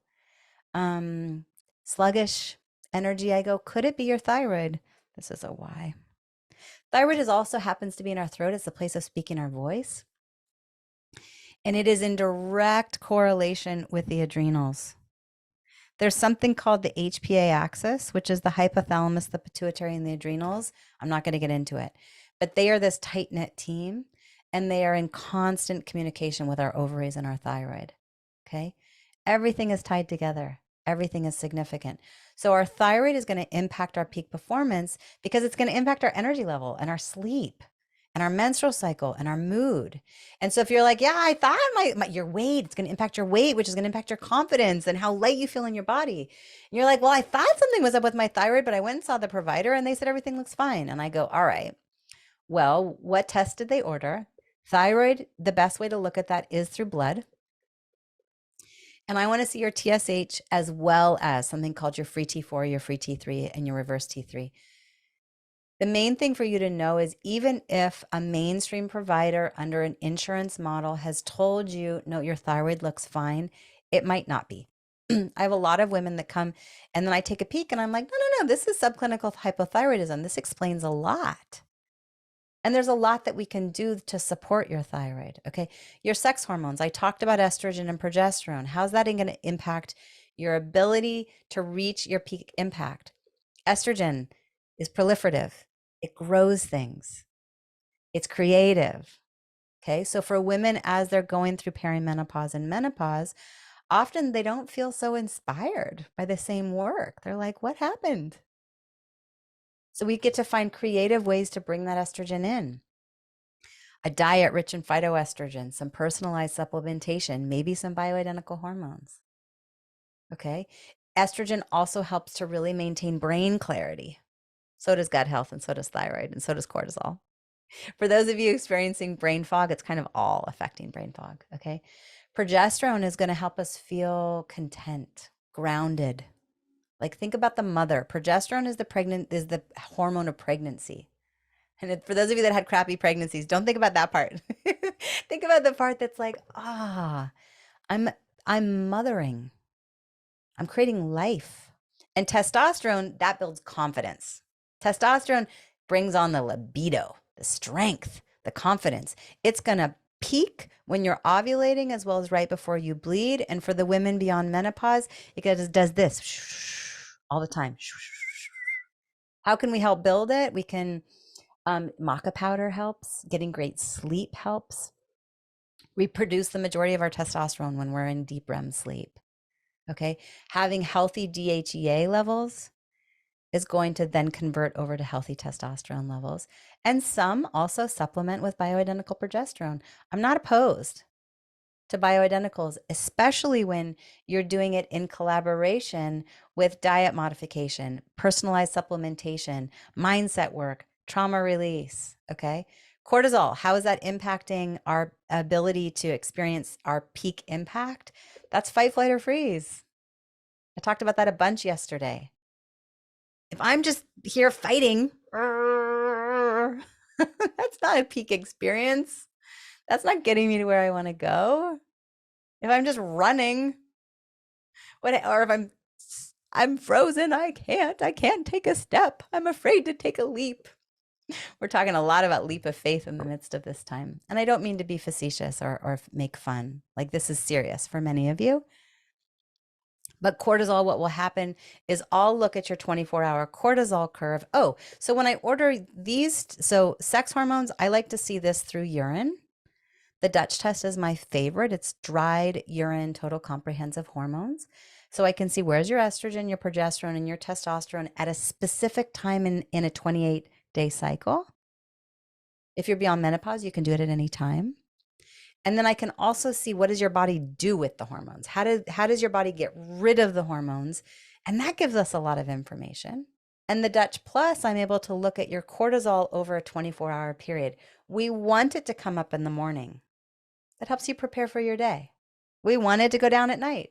sluggish, energy, I go, could it be your thyroid? This is a why. Thyroid is also happens to be in our throat. It's the place of speaking our voice. And it is in direct correlation with the adrenals. There's something called the HPA axis, which is the hypothalamus, the pituitary, and the adrenals. I'm not going to get into it, but they are this tight knit team and they are in constant communication with our ovaries and our thyroid. Okay. Everything is tied together. Everything is significant. So our thyroid is going to impact our peak performance because it's going to impact our energy level and our sleep and our menstrual cycle and our mood. And so if you're like, yeah, I thought your weight, it's going to impact your weight, which is going to impact your confidence and how light you feel in your body. And you're like, well, I thought something was up with my thyroid, but I went and saw the provider and they said everything looks fine. And I go, all right, well, what test did they order? Thyroid, the best way to look at that is through blood. And I want to see your TSH as well as something called your free T4, your free T3, and your reverse T3. The main thing for you to know is even if a mainstream provider under an insurance model has told you, no, your thyroid looks fine, it might not be. I have a lot of women that come and then I take a peek and I'm like, no, this is subclinical hypothyroidism. This explains a lot. And there's a lot that we can do to support your thyroid. Okay. Your sex hormones. I talked about estrogen and progesterone. How's that going to impact your ability to reach your peak impact? Estrogen is proliferative. It grows things. It's creative. Okay. So for women, as they're going through perimenopause and menopause, often they don't feel so inspired by the same work. They're like, what happened? So we get to find creative ways to bring that estrogen in. A diet rich in phytoestrogen, some personalized supplementation, maybe some bioidentical hormones. Okay. Estrogen also helps to really maintain brain clarity. So does gut health, and so does thyroid, and so does cortisol. For those of you experiencing brain fog, it's kind of all affecting brain fog. Okay. Progesterone is going to help us feel content, grounded. Like think about the mother. Progesterone is the hormone of pregnancy. And for those of you that had crappy pregnancies, don't think about that part. Think about the part that's like, I'm mothering. I'm creating life. And testosterone, that builds confidence. Testosterone brings on the libido, the strength, the confidence. It's going to peak when you're ovulating as well as right before you bleed. And for the women beyond menopause, it does this all the time. How can we help build it? We can maca powder helps. Getting great sleep helps. We produce the majority of our testosterone when we're in deep REM sleep. Okay. Having healthy DHEA levels is going to then convert over to healthy testosterone levels. And some also supplement with bioidentical progesterone. I'm not opposed to bioidenticals, especially when you're doing it in collaboration with diet modification, personalized supplementation, mindset work, trauma release. Okay. Cortisol, how is that impacting our ability to experience our peak impact? That's fight, flight, or freeze. I talked about that a bunch yesterday. If I'm just here fighting, that's not a peak experience. That's not getting me to where I want to go. If I'm just running, or if I'm frozen, I can't take a step. I'm afraid to take a leap. We're talking a lot about leap of faith in the midst of this time. And I don't mean to be facetious or make fun. Like this is serious for many of you. But cortisol, what will happen is I'll look at your 24-hour cortisol curve. Oh, so when I order these, so sex hormones, I like to see this through urine. The Dutch test is my favorite. It's dried urine total comprehensive hormones. So I can see where's your estrogen, your progesterone, and your testosterone at a specific time in a 28-day cycle. If you're beyond menopause, you can do it at any time. And then I can also see what does your body do with the hormones? How does your body get rid of the hormones? And that gives us a lot of information. And the Dutch Plus, I'm able to look at your cortisol over a 24-hour period. We want it to come up in the morning. That helps you prepare for your day. We want it to go down at night.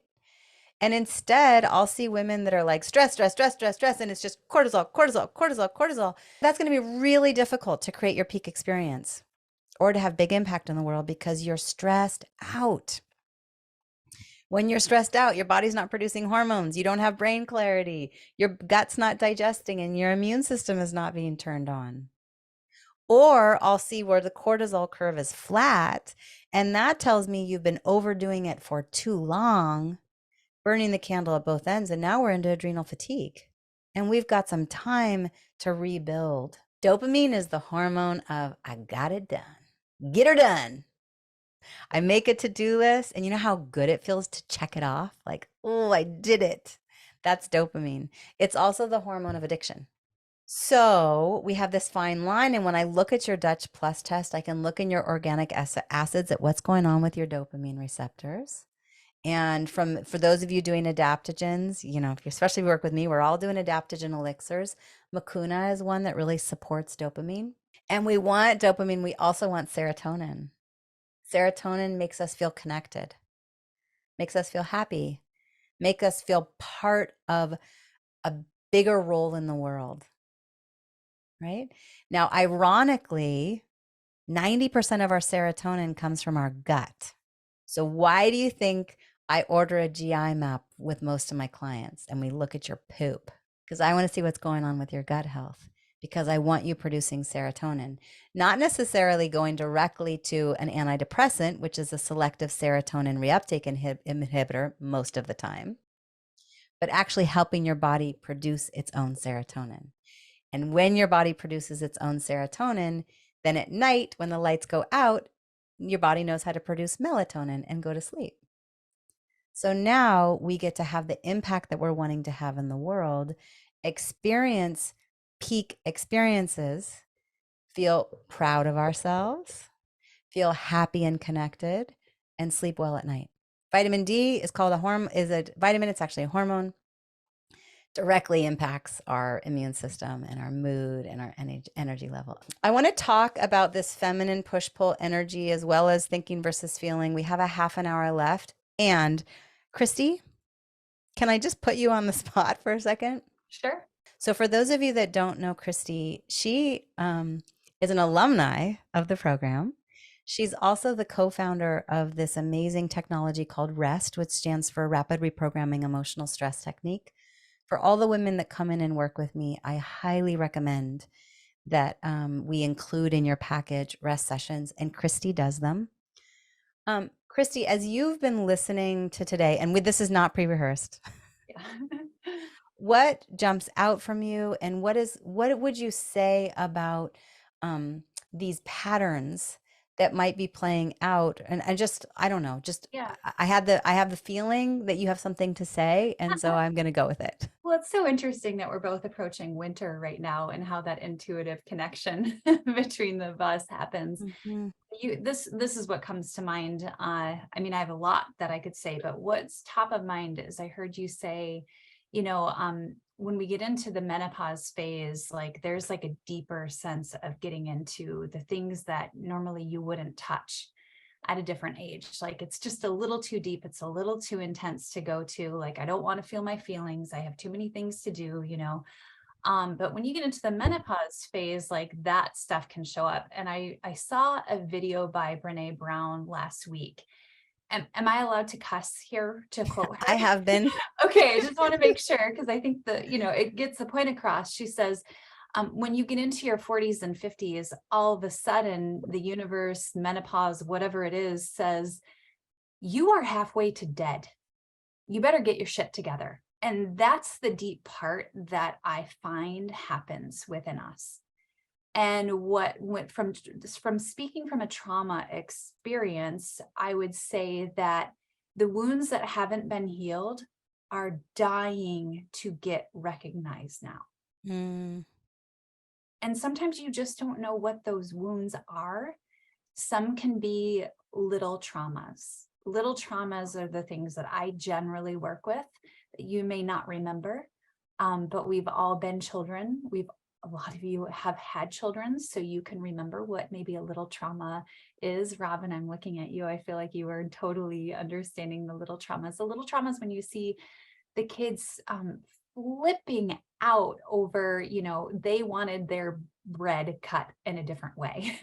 And instead, I'll see women that are like stress, stress, stress, stress, stress, and it's just cortisol, cortisol, cortisol, cortisol. That's going to be really difficult to create your peak experience or to have big impact in the world because you're stressed out. When you're stressed out, your body's not producing hormones. You don't have brain clarity. Your gut's not digesting and your immune system is not being turned on. Or I'll see where the cortisol curve is flat, and that tells me you've been overdoing it for too long, burning the candle at both ends, and now we're into adrenal fatigue. And we've got some time to rebuild. Dopamine is the hormone of I got it done. Get her done. I make a to-do list, and you know how good it feels to check it off? Like, oh, I did it. That's dopamine. It's also the hormone of addiction. So we have this fine line. And when I look at your Dutch Plus test, I can look in your organic acids at what's going on with your dopamine receptors. And for those of you doing adaptogens, if you especially work with me, we're all doing adaptogen elixirs. Mucuna is one that really supports dopamine. And we want dopamine. We also want serotonin. Serotonin makes us feel connected, makes us feel happy, make us feel part of a bigger role in the world. Right? Now, ironically, 90% of our serotonin comes from our gut. So why do you think I order a GI map with most of my clients and we look at your poop? Because I want to see what's going on with your gut health, because I want you producing serotonin, not necessarily going directly to an antidepressant, which is a selective serotonin reuptake inhibitor most of the time, but actually helping your body produce its own serotonin. And when your body produces its own serotonin, then at night, when the lights go out, your body knows how to produce melatonin and go to sleep. So now we get to have the impact that we're wanting to have in the world, experience peak experiences, feel proud of ourselves, feel happy and connected, and sleep well at night. Vitamin D is called a vitamin. It's actually a hormone. Directly impacts our immune system and our mood and our energy level. I want to talk about this feminine push-pull energy as well as thinking versus feeling. We have a half an hour left. And Christy, can I just put you on the spot for a second? Sure. So for those of you that don't know Christy, she is an alumni of the program. She's also the co-founder of this amazing technology called REST, which stands for Rapid Reprogramming Emotional Stress Technique. For all the women that come in and work with me, I highly recommend that we include in your package rest sessions, and Christy does them. Christy, as you've been listening to today, and this is not pre-rehearsed, Yeah. what jumps out from you, and what would you say about these patterns that might be playing out? And I don't know, Yeah. I have the feeling that you have something to say, and so I'm going to go with it. Well, it's so interesting that we're both approaching winter right now and how that intuitive connection between the of us happens. Mhm. This is what comes to mind. I mean, I have a lot that I could say, but what's top of mind is I heard you say, when we get into the menopause phase, like there's like a deeper sense of getting into the things that normally you wouldn't touch at a different age. Like it's just a little too deep. It's a little too intense to go to. Like, I don't want to feel my feelings. I have too many things to do. But when you get into the menopause phase, like that stuff can show up. And I saw a video by Brene Brown last week. Am I allowed to cuss here to quote her? I have been. Okay, I just want to make sure because I think that, it gets the point across. She says, when you get into your 40s and 50s, all of a sudden the universe, menopause, whatever it is, says, you are halfway to dead. You better get your shit together. And that's the deep part that I find happens within us. And what went from speaking from a trauma experience, I would say that the wounds that haven't been healed are dying to get recognized now. Mm, And sometimes you just don't know what those wounds are. Some can be little traumas. Little traumas are the things that I generally work with that you may not remember, but we've all been children. A lot of you have had children, so you can remember what maybe a little trauma is. Robin, I'm looking at you. I feel like you are totally understanding the little traumas. The little traumas when you see the kids flipping out over, they wanted their bread cut in a different way.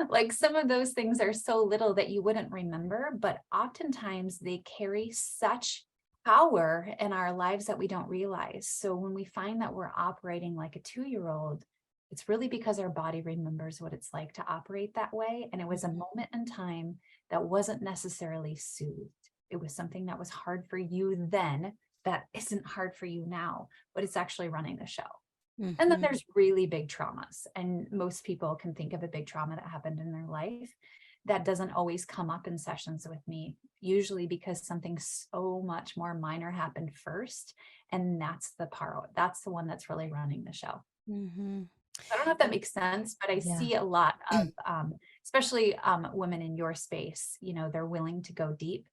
Like some of those things are so little that you wouldn't remember, but oftentimes they carry such power in our lives that we don't realize. So when we find that we're operating like a 2-year-old, it's really because our body remembers what it's like to operate that way. And it was a moment in time that wasn't necessarily soothed. It was something that was hard for you then that isn't hard for you now, but it's actually running the show. And then Mm-hmm. there's really big traumas. And most people can think of a big trauma that happened in their life that doesn't always come up in sessions with me, usually because something so much more minor happened first. And that's the one that's really running the show. Mm-hmm. I don't know if that makes sense, but I Yeah. see a lot of, especially women in your space, they're willing to go deep.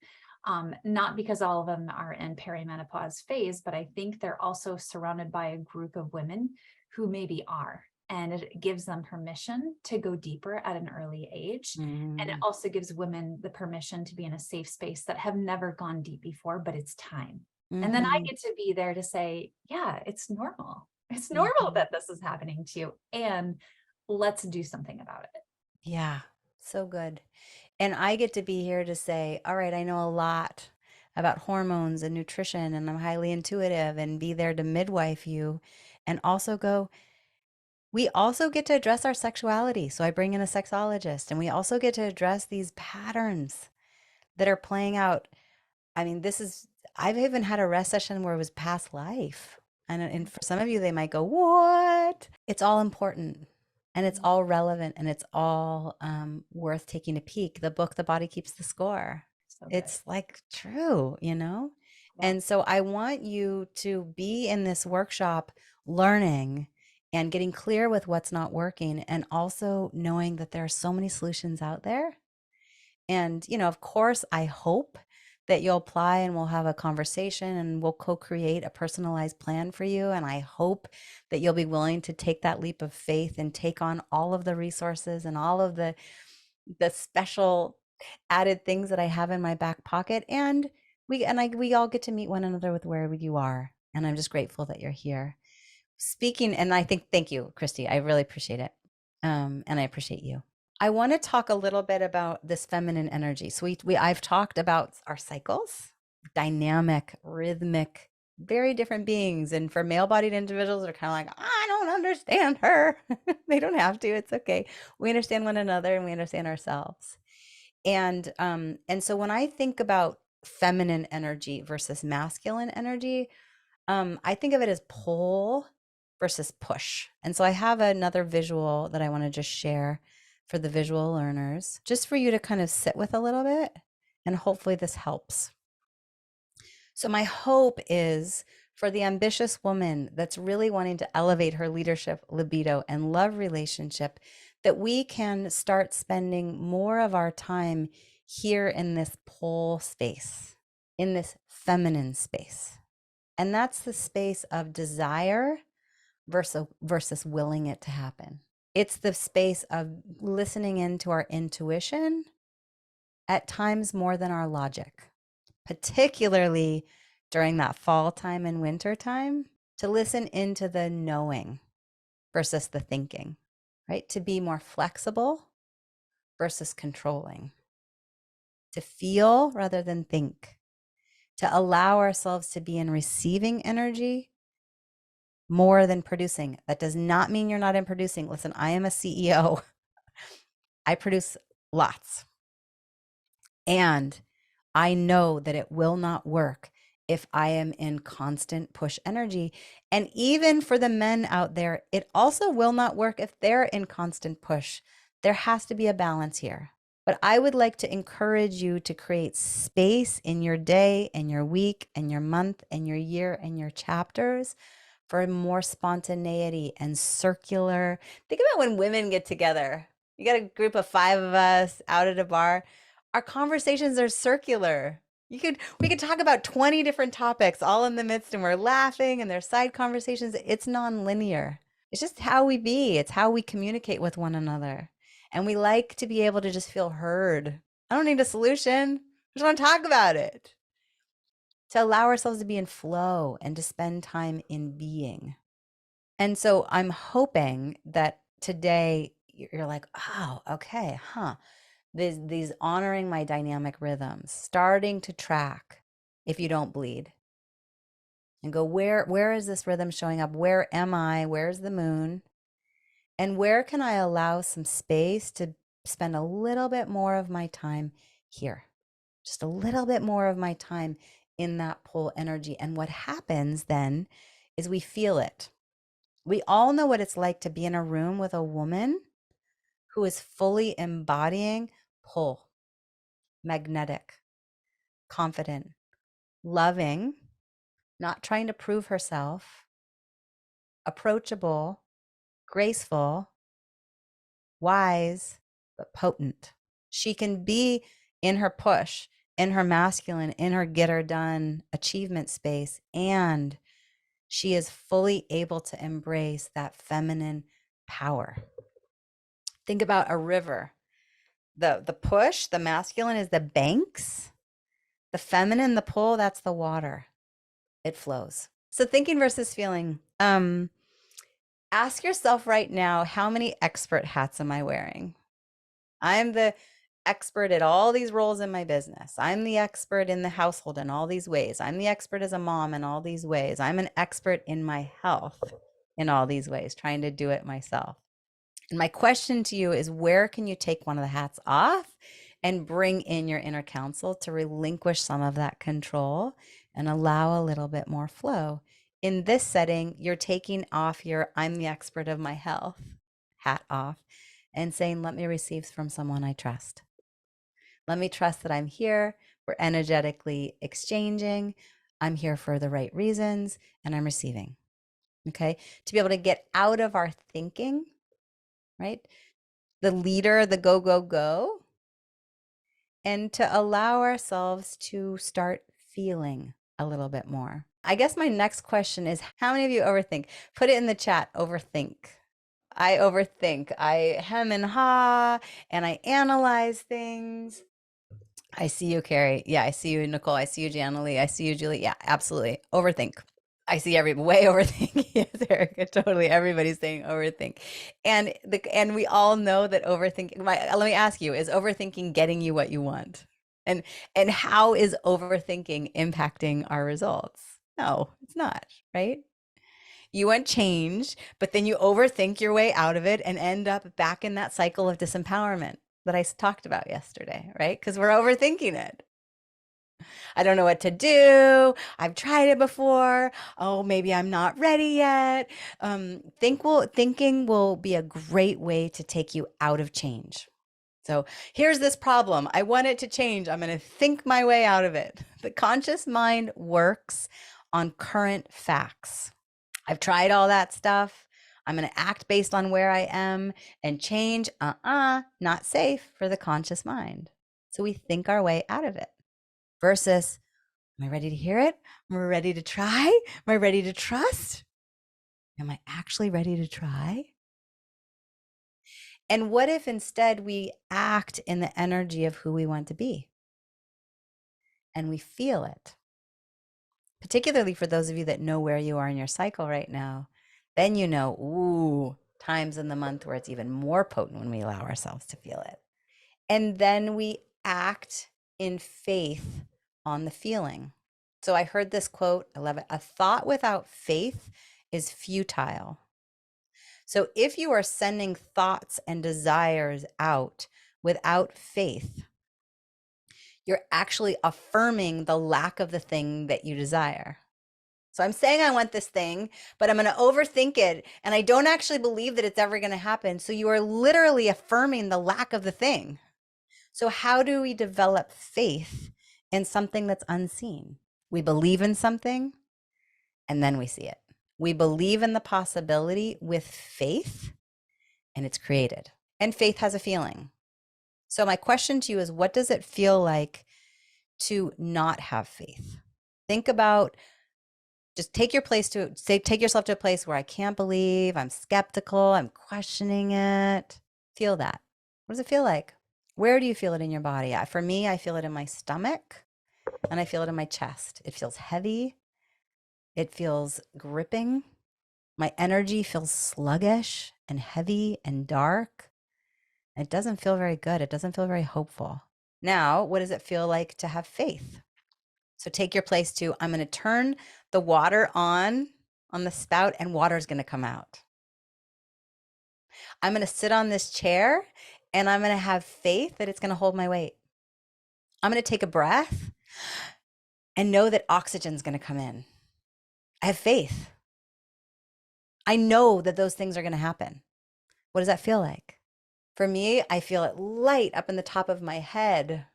Not because all of them are in perimenopause phase, but I think they're also surrounded by a group of women who maybe are. And it gives them permission to go deeper at an early age. And it Mm-hmm. also gives women the permission to be in a safe space that have never gone deep before, but it's time. And then I Mm-hmm. get to be there to say, yeah, it's normal. It's normal Mm-hmm. that this is happening to you. And let's do something about it. Yeah. So good. And I get to be here to say, all right, I know a lot about hormones and nutrition, and I'm highly intuitive, and be there to midwife you and also go, we also get to address our sexuality. So I bring in a sexologist, and we also get to address these patterns that are playing out. I mean, I've even had a rest session where it was past life. And for some of you, they might go, what? It's all important and it's all relevant and it's all worth taking a peek. The book, The Body Keeps the Score. So good. It's like true, you know? Yeah. And so I want you to be in this workshop learning and getting clear with what's not working, and also knowing that there are so many solutions out there. And, of course, I hope that you'll apply and we'll have a conversation and we'll co create a personalized plan for you. And I hope that you'll be willing to take that leap of faith and take on all of the resources and all of the special added things that I have in my back pocket. And we all get to meet one another with wherever you are. And I'm just grateful that you're here. Speaking, and I think, thank you, Christy. I really appreciate it. And I appreciate you. I want to talk a little bit about this feminine energy. So I've talked about our cycles, dynamic, rhythmic, very different beings. And for male-bodied individuals, they're kind of like, I don't understand her. They don't have to. It's okay. We understand one another and we understand ourselves. And so when I think about feminine energy versus masculine energy, I think of it as pull versus push. And so I have another visual that I want to just share for the visual learners, just for you to kind of sit with a little bit. And hopefully this helps. So my hope is for the ambitious woman that's really wanting to elevate her leadership, libido, and love relationship, that we can start spending more of our time here in this pull space, in this feminine space. And that's the space of desire versus willing it to happen. It's the space of listening into our intuition at times more than our logic, particularly during that fall time and winter time, to listen into the knowing versus the thinking, right? To be more flexible versus controlling, to feel rather than think, to allow ourselves to be in receiving energy more than producing. That does not mean you're not in producing. Listen, I am a CEO. I produce lots. And I know that it will not work if I am in constant push energy. And even for the men out there, it also will not work if they're in constant push. There has to be a balance here. But I would like to encourage you to create space in your day and your week and your month and your year and your chapters for more spontaneity and circular. Think about when women get together. You got a group of 5 of us out at a bar. Our conversations are circular. We could talk about 20 different topics all in the midst, and we're laughing and there's side conversations. It's non-linear. It's just how we be. It's how we communicate with one another. And we like to be able to just feel heard. I don't need a solution. I just want to talk about it. To allow ourselves to be in flow and to spend time in being. And so I'm hoping that today you're like, oh, okay, huh. These honoring my dynamic rhythms, starting to track if you don't bleed and go, where is this rhythm showing up? Where am I? Where's the moon? And where can I allow some space to spend a little bit more of my time here? Just a little bit more of my time in that pull energy. And what happens then is we feel it. We all know what it's like to be in a room with a woman who is fully embodying pull, magnetic, confident, loving, not trying to prove herself, approachable, graceful, wise, but potent. She can be in her push, in her masculine, in her get her done achievement space, and she is fully able to embrace that feminine power. Think about a river. The push, the masculine is the banks, the feminine, the pull, that's the water. It flows. So thinking versus feeling. Ask yourself right now, how many expert hats am I wearing? I'm the expert at all these roles in my business. I'm the expert in the household in all these ways. I'm the expert as a mom in all these ways. I'm an expert in my health in all these ways, trying to do it myself. And my question to you is, where can you take one of the hats off and bring in your inner counsel to relinquish some of that control and allow a little bit more flow? In this setting, you're taking off your I'm the expert of my health hat off and saying, let me receive from someone I trust. Let me trust that I'm here. We're energetically exchanging. I'm here for the right reasons and I'm receiving. Okay. To be able to get out of our thinking, right? The leader, the go, go, go, and to allow ourselves to start feeling a little bit more. I guess my next question is, how many of you overthink? Put it in the chat, overthink. I overthink. I hem and ha, and I analyze things. I see you, Carrie. Yeah, I see you, Nicole. I see you, Janalee. I see you, Julie. Yeah, absolutely. Overthink. I see every way overthink. Yes, Erica, totally. Everybody's saying overthink. And we all know that overthinking, let me ask you, is overthinking getting you what you want? And and how is overthinking impacting our results? No, it's not, right? You want change, but then you overthink your way out of it and end up back in that cycle of disempowerment that I talked about yesterday, right? Because we're overthinking it. I don't know what to do. I've tried it before. Oh, maybe I'm not ready yet. Thinking will be a great way to take you out of change. So here's this problem. I want it to change. I'm going to think my way out of it. The conscious mind works on current facts. I've tried all that stuff. I'm going to act based on where I am, and change, not safe for the conscious mind. So we think our way out of it versus, am I ready to hear it? Am I ready to try? Am I ready to trust? Am I actually ready to try? And what if instead we act in the energy of who we want to be and we feel it? Particularly for those of you that know where you are in your cycle right now, then you know, ooh, times in the month where it's even more potent when we allow ourselves to feel it. And then we act in faith on the feeling. So I heard this quote, I love it. A thought without faith is futile. So if you are sending thoughts and desires out without faith, you're actually affirming the lack of the thing that you desire. So I'm saying I want this thing, but I'm going to overthink it. And I don't actually believe that it's ever going to happen. So you are literally affirming the lack of the thing. So how do we develop faith in something that's unseen? We believe in something and then we see it. We believe in the possibility with faith and it's created. And faith has a feeling. So my question to you is, what does it feel like to not have faith? Think about, just take yourself to a place where I can't believe, I'm skeptical, I'm questioning it. Feel that. What does it feel like? Where do you feel it in your body? For me, I feel it in my stomach and I feel it in my chest. It feels heavy. It feels gripping. My energy feels sluggish and heavy and dark. It doesn't feel very good. It doesn't feel very hopeful. Now, what does it feel like to have faith? So take your place to, I'm going to turn the water on the spout and water is going to come out. I'm going to sit on this chair and I'm going to have faith that it's going to hold my weight. I'm going to take a breath and know that oxygen's going to come in. I have faith. I know that those things are going to happen. What does that feel like? For me, I feel it light up in the top of my head.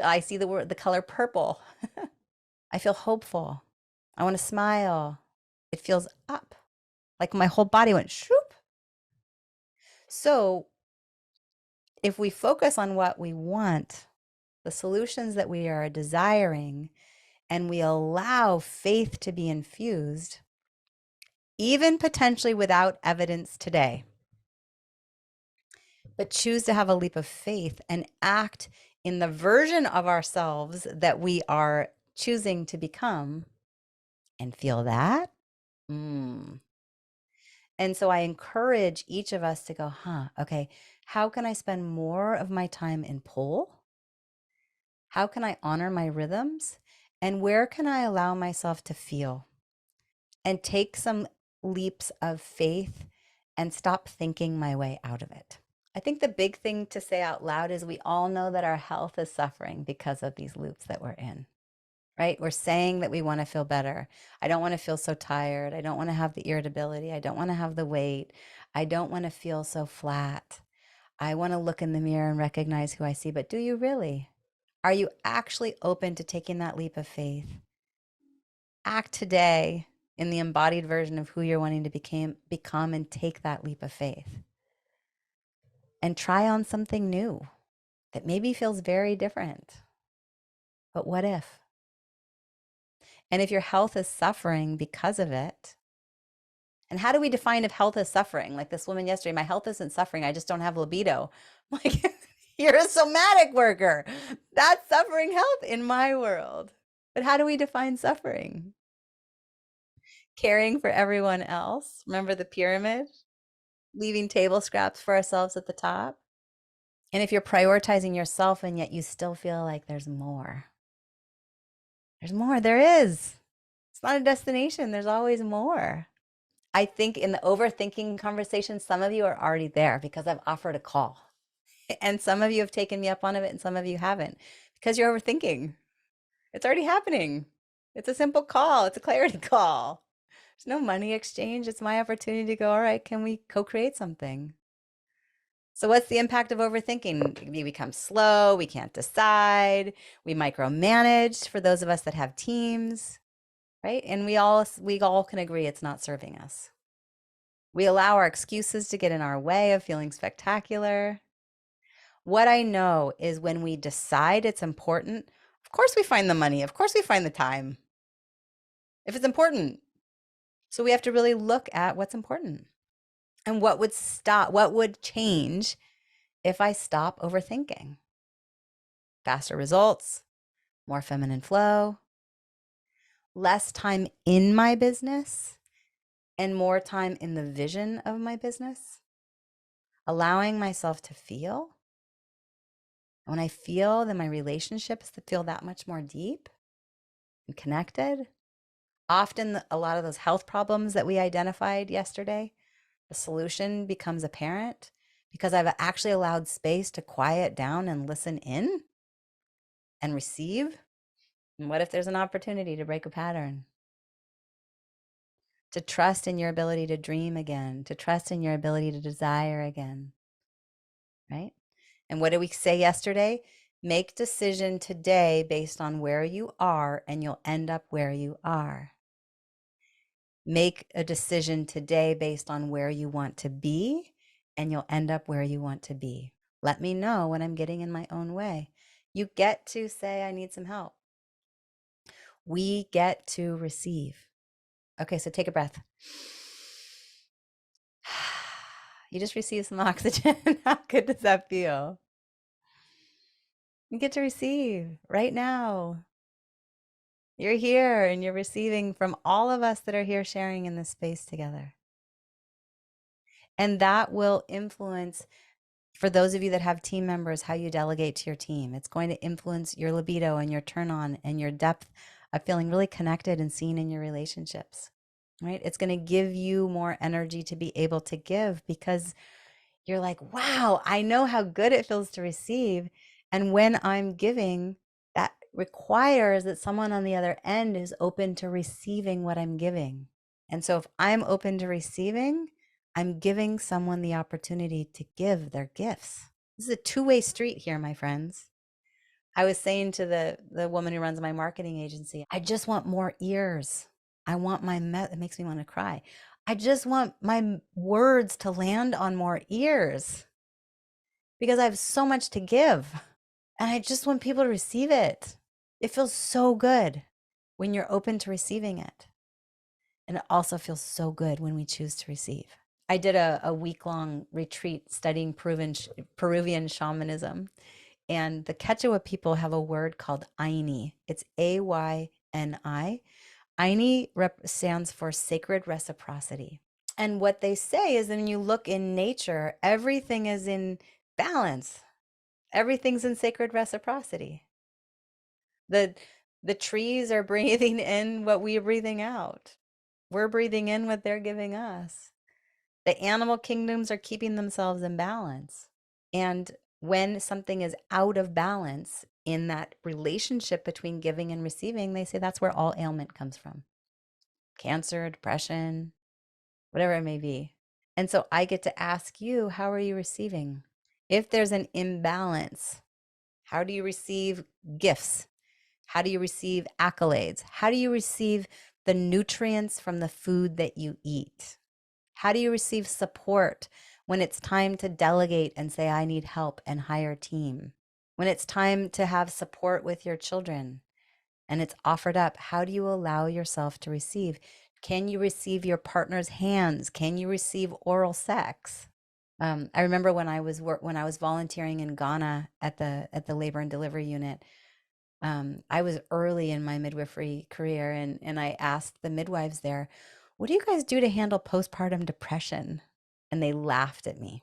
I see the color purple. I feel hopeful. I want to smile. It feels up, like my whole body went shoop. So if we focus on what we want, the solutions that we are desiring, and we allow faith to be infused, even potentially without evidence today, but choose to have a leap of faith and act in the version of ourselves that we are choosing to become and feel that. And so I encourage each of us to go, okay, how can I spend more of my time in pull? How can I honor my rhythms? And where can I allow myself to feel and take some leaps of faith and stop thinking my way out of it? I think the big thing to say out loud is we all know that our health is suffering because of these loops that we're in, right? We're saying that we want to feel better. I don't want to feel so tired. I don't want to have the irritability. I don't want to have the weight. I don't want to feel so flat. I want to look in the mirror and recognize who I see. But do you really? Are you actually open to taking that leap of faith? Act today in the embodied version of who you're wanting to become and take that leap of faith. And try on something new that maybe feels very different. But what if? And if your health is suffering because of it, and how do we define if health is suffering? Like this woman yesterday, my health isn't suffering, I just don't have libido. I'm like, you're a somatic worker. That's suffering health in my world. But how do we define suffering? Caring for everyone else. Remember the pyramid? Leaving table scraps for ourselves at the top. And if you're prioritizing yourself and yet you still feel like there's more, there is. It's not a destination. There's always more. I think in the overthinking conversation, some of you are already there because I've offered a call. And some of you have taken me up on it and some of you haven't because you're overthinking. It's already happening. It's a simple call. It's a clarity call. There's no money exchange. It's my opportunity to go, all right, can we co-create something? So what's the impact of overthinking? We become slow. We can't decide. We micromanage for those of us that have teams, right? And we all can agree it's not serving us. We allow our excuses to get in our way of feeling spectacular. What I know is when we decide it's important, of course we find the money. Of course we find the time. If it's important. So we have to really look at what's important and what would change if I stop overthinking. Faster results, more feminine flow, less time in my business and more time in the vision of my business, allowing myself to feel. When I feel, then my relationships feel that much more deep and connected. Often, a lot of those health problems that we identified yesterday, the solution becomes apparent because I've actually allowed space to quiet down and listen in and receive. And what if there's an opportunity to break a pattern? To trust in your ability to dream again, to trust in your ability to desire again, right? And what did we say yesterday? Make decision today based on where you are and you'll end up where you are. Make a decision today based on where you want to be and you'll end up where you want to be. Let me know when I'm getting in my own way. You get to say, I need some help. We get to receive. Okay, so take a breath. You just received some oxygen. How good does that feel? You get to receive right now. You're here and you're receiving from all of us that are here sharing in this space together. And that will influence, for those of you that have team members, how you delegate to your team. It's going to influence your libido and your turn on and your depth of feeling really connected and seen in your relationships, right? It's going to give you more energy to be able to give because you're like, wow, I know how good it feels to receive. And when I'm giving, that requires that someone on the other end is open to receiving what I'm giving. And so if I'm open to receiving, I'm giving someone the opportunity to give their gifts. This is a two-way street here, my friends. I was saying to the woman who runs my marketing agency, I just want more ears. I want it makes me want to cry. I just want my words to land on more ears because I have so much to give and I just want people to receive it. It feels so good when you're open to receiving it. And it also feels so good when we choose to receive. I did a week-long retreat studying Peruvian shamanism. And the Quechua people have a word called Aini. It's Ayni. Aini stands for sacred reciprocity. And what they say is that when you look in nature, everything is in balance. Everything's in sacred reciprocity. The the trees are breathing in what we're breathing out. We're breathing in what they're giving us. The animal kingdoms are keeping themselves in balance. And when something is out of balance in that relationship between giving and receiving, they say that's where all ailment comes from. Cancer, depression, whatever it may be. And so I get to ask you, how are you receiving? If there's an imbalance, how do you receive gifts? How do you receive accolades? How do you receive the nutrients from the food that you eat? How do you receive support when it's time to delegate and say, I need help and hire a team? When it's time to have support with your children and it's offered up, how do you allow yourself to receive? Can you receive your partner's hands? Can you receive oral sex? I remember when I was volunteering in Ghana at the labor and delivery unit. I was early in my midwifery career, and I asked the midwives there, "What do you guys do to handle postpartum depression?" And they laughed at me.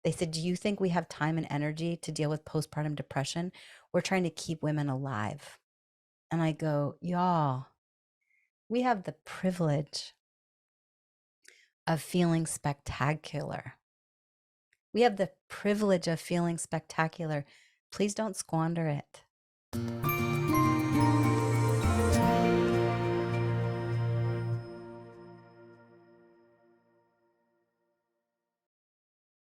They said, "Do you think we have time and energy to deal with postpartum depression? We're trying to keep women alive." And I go, "Y'all, we have the privilege of feeling spectacular. We have the privilege of feeling spectacular. Please don't squander it."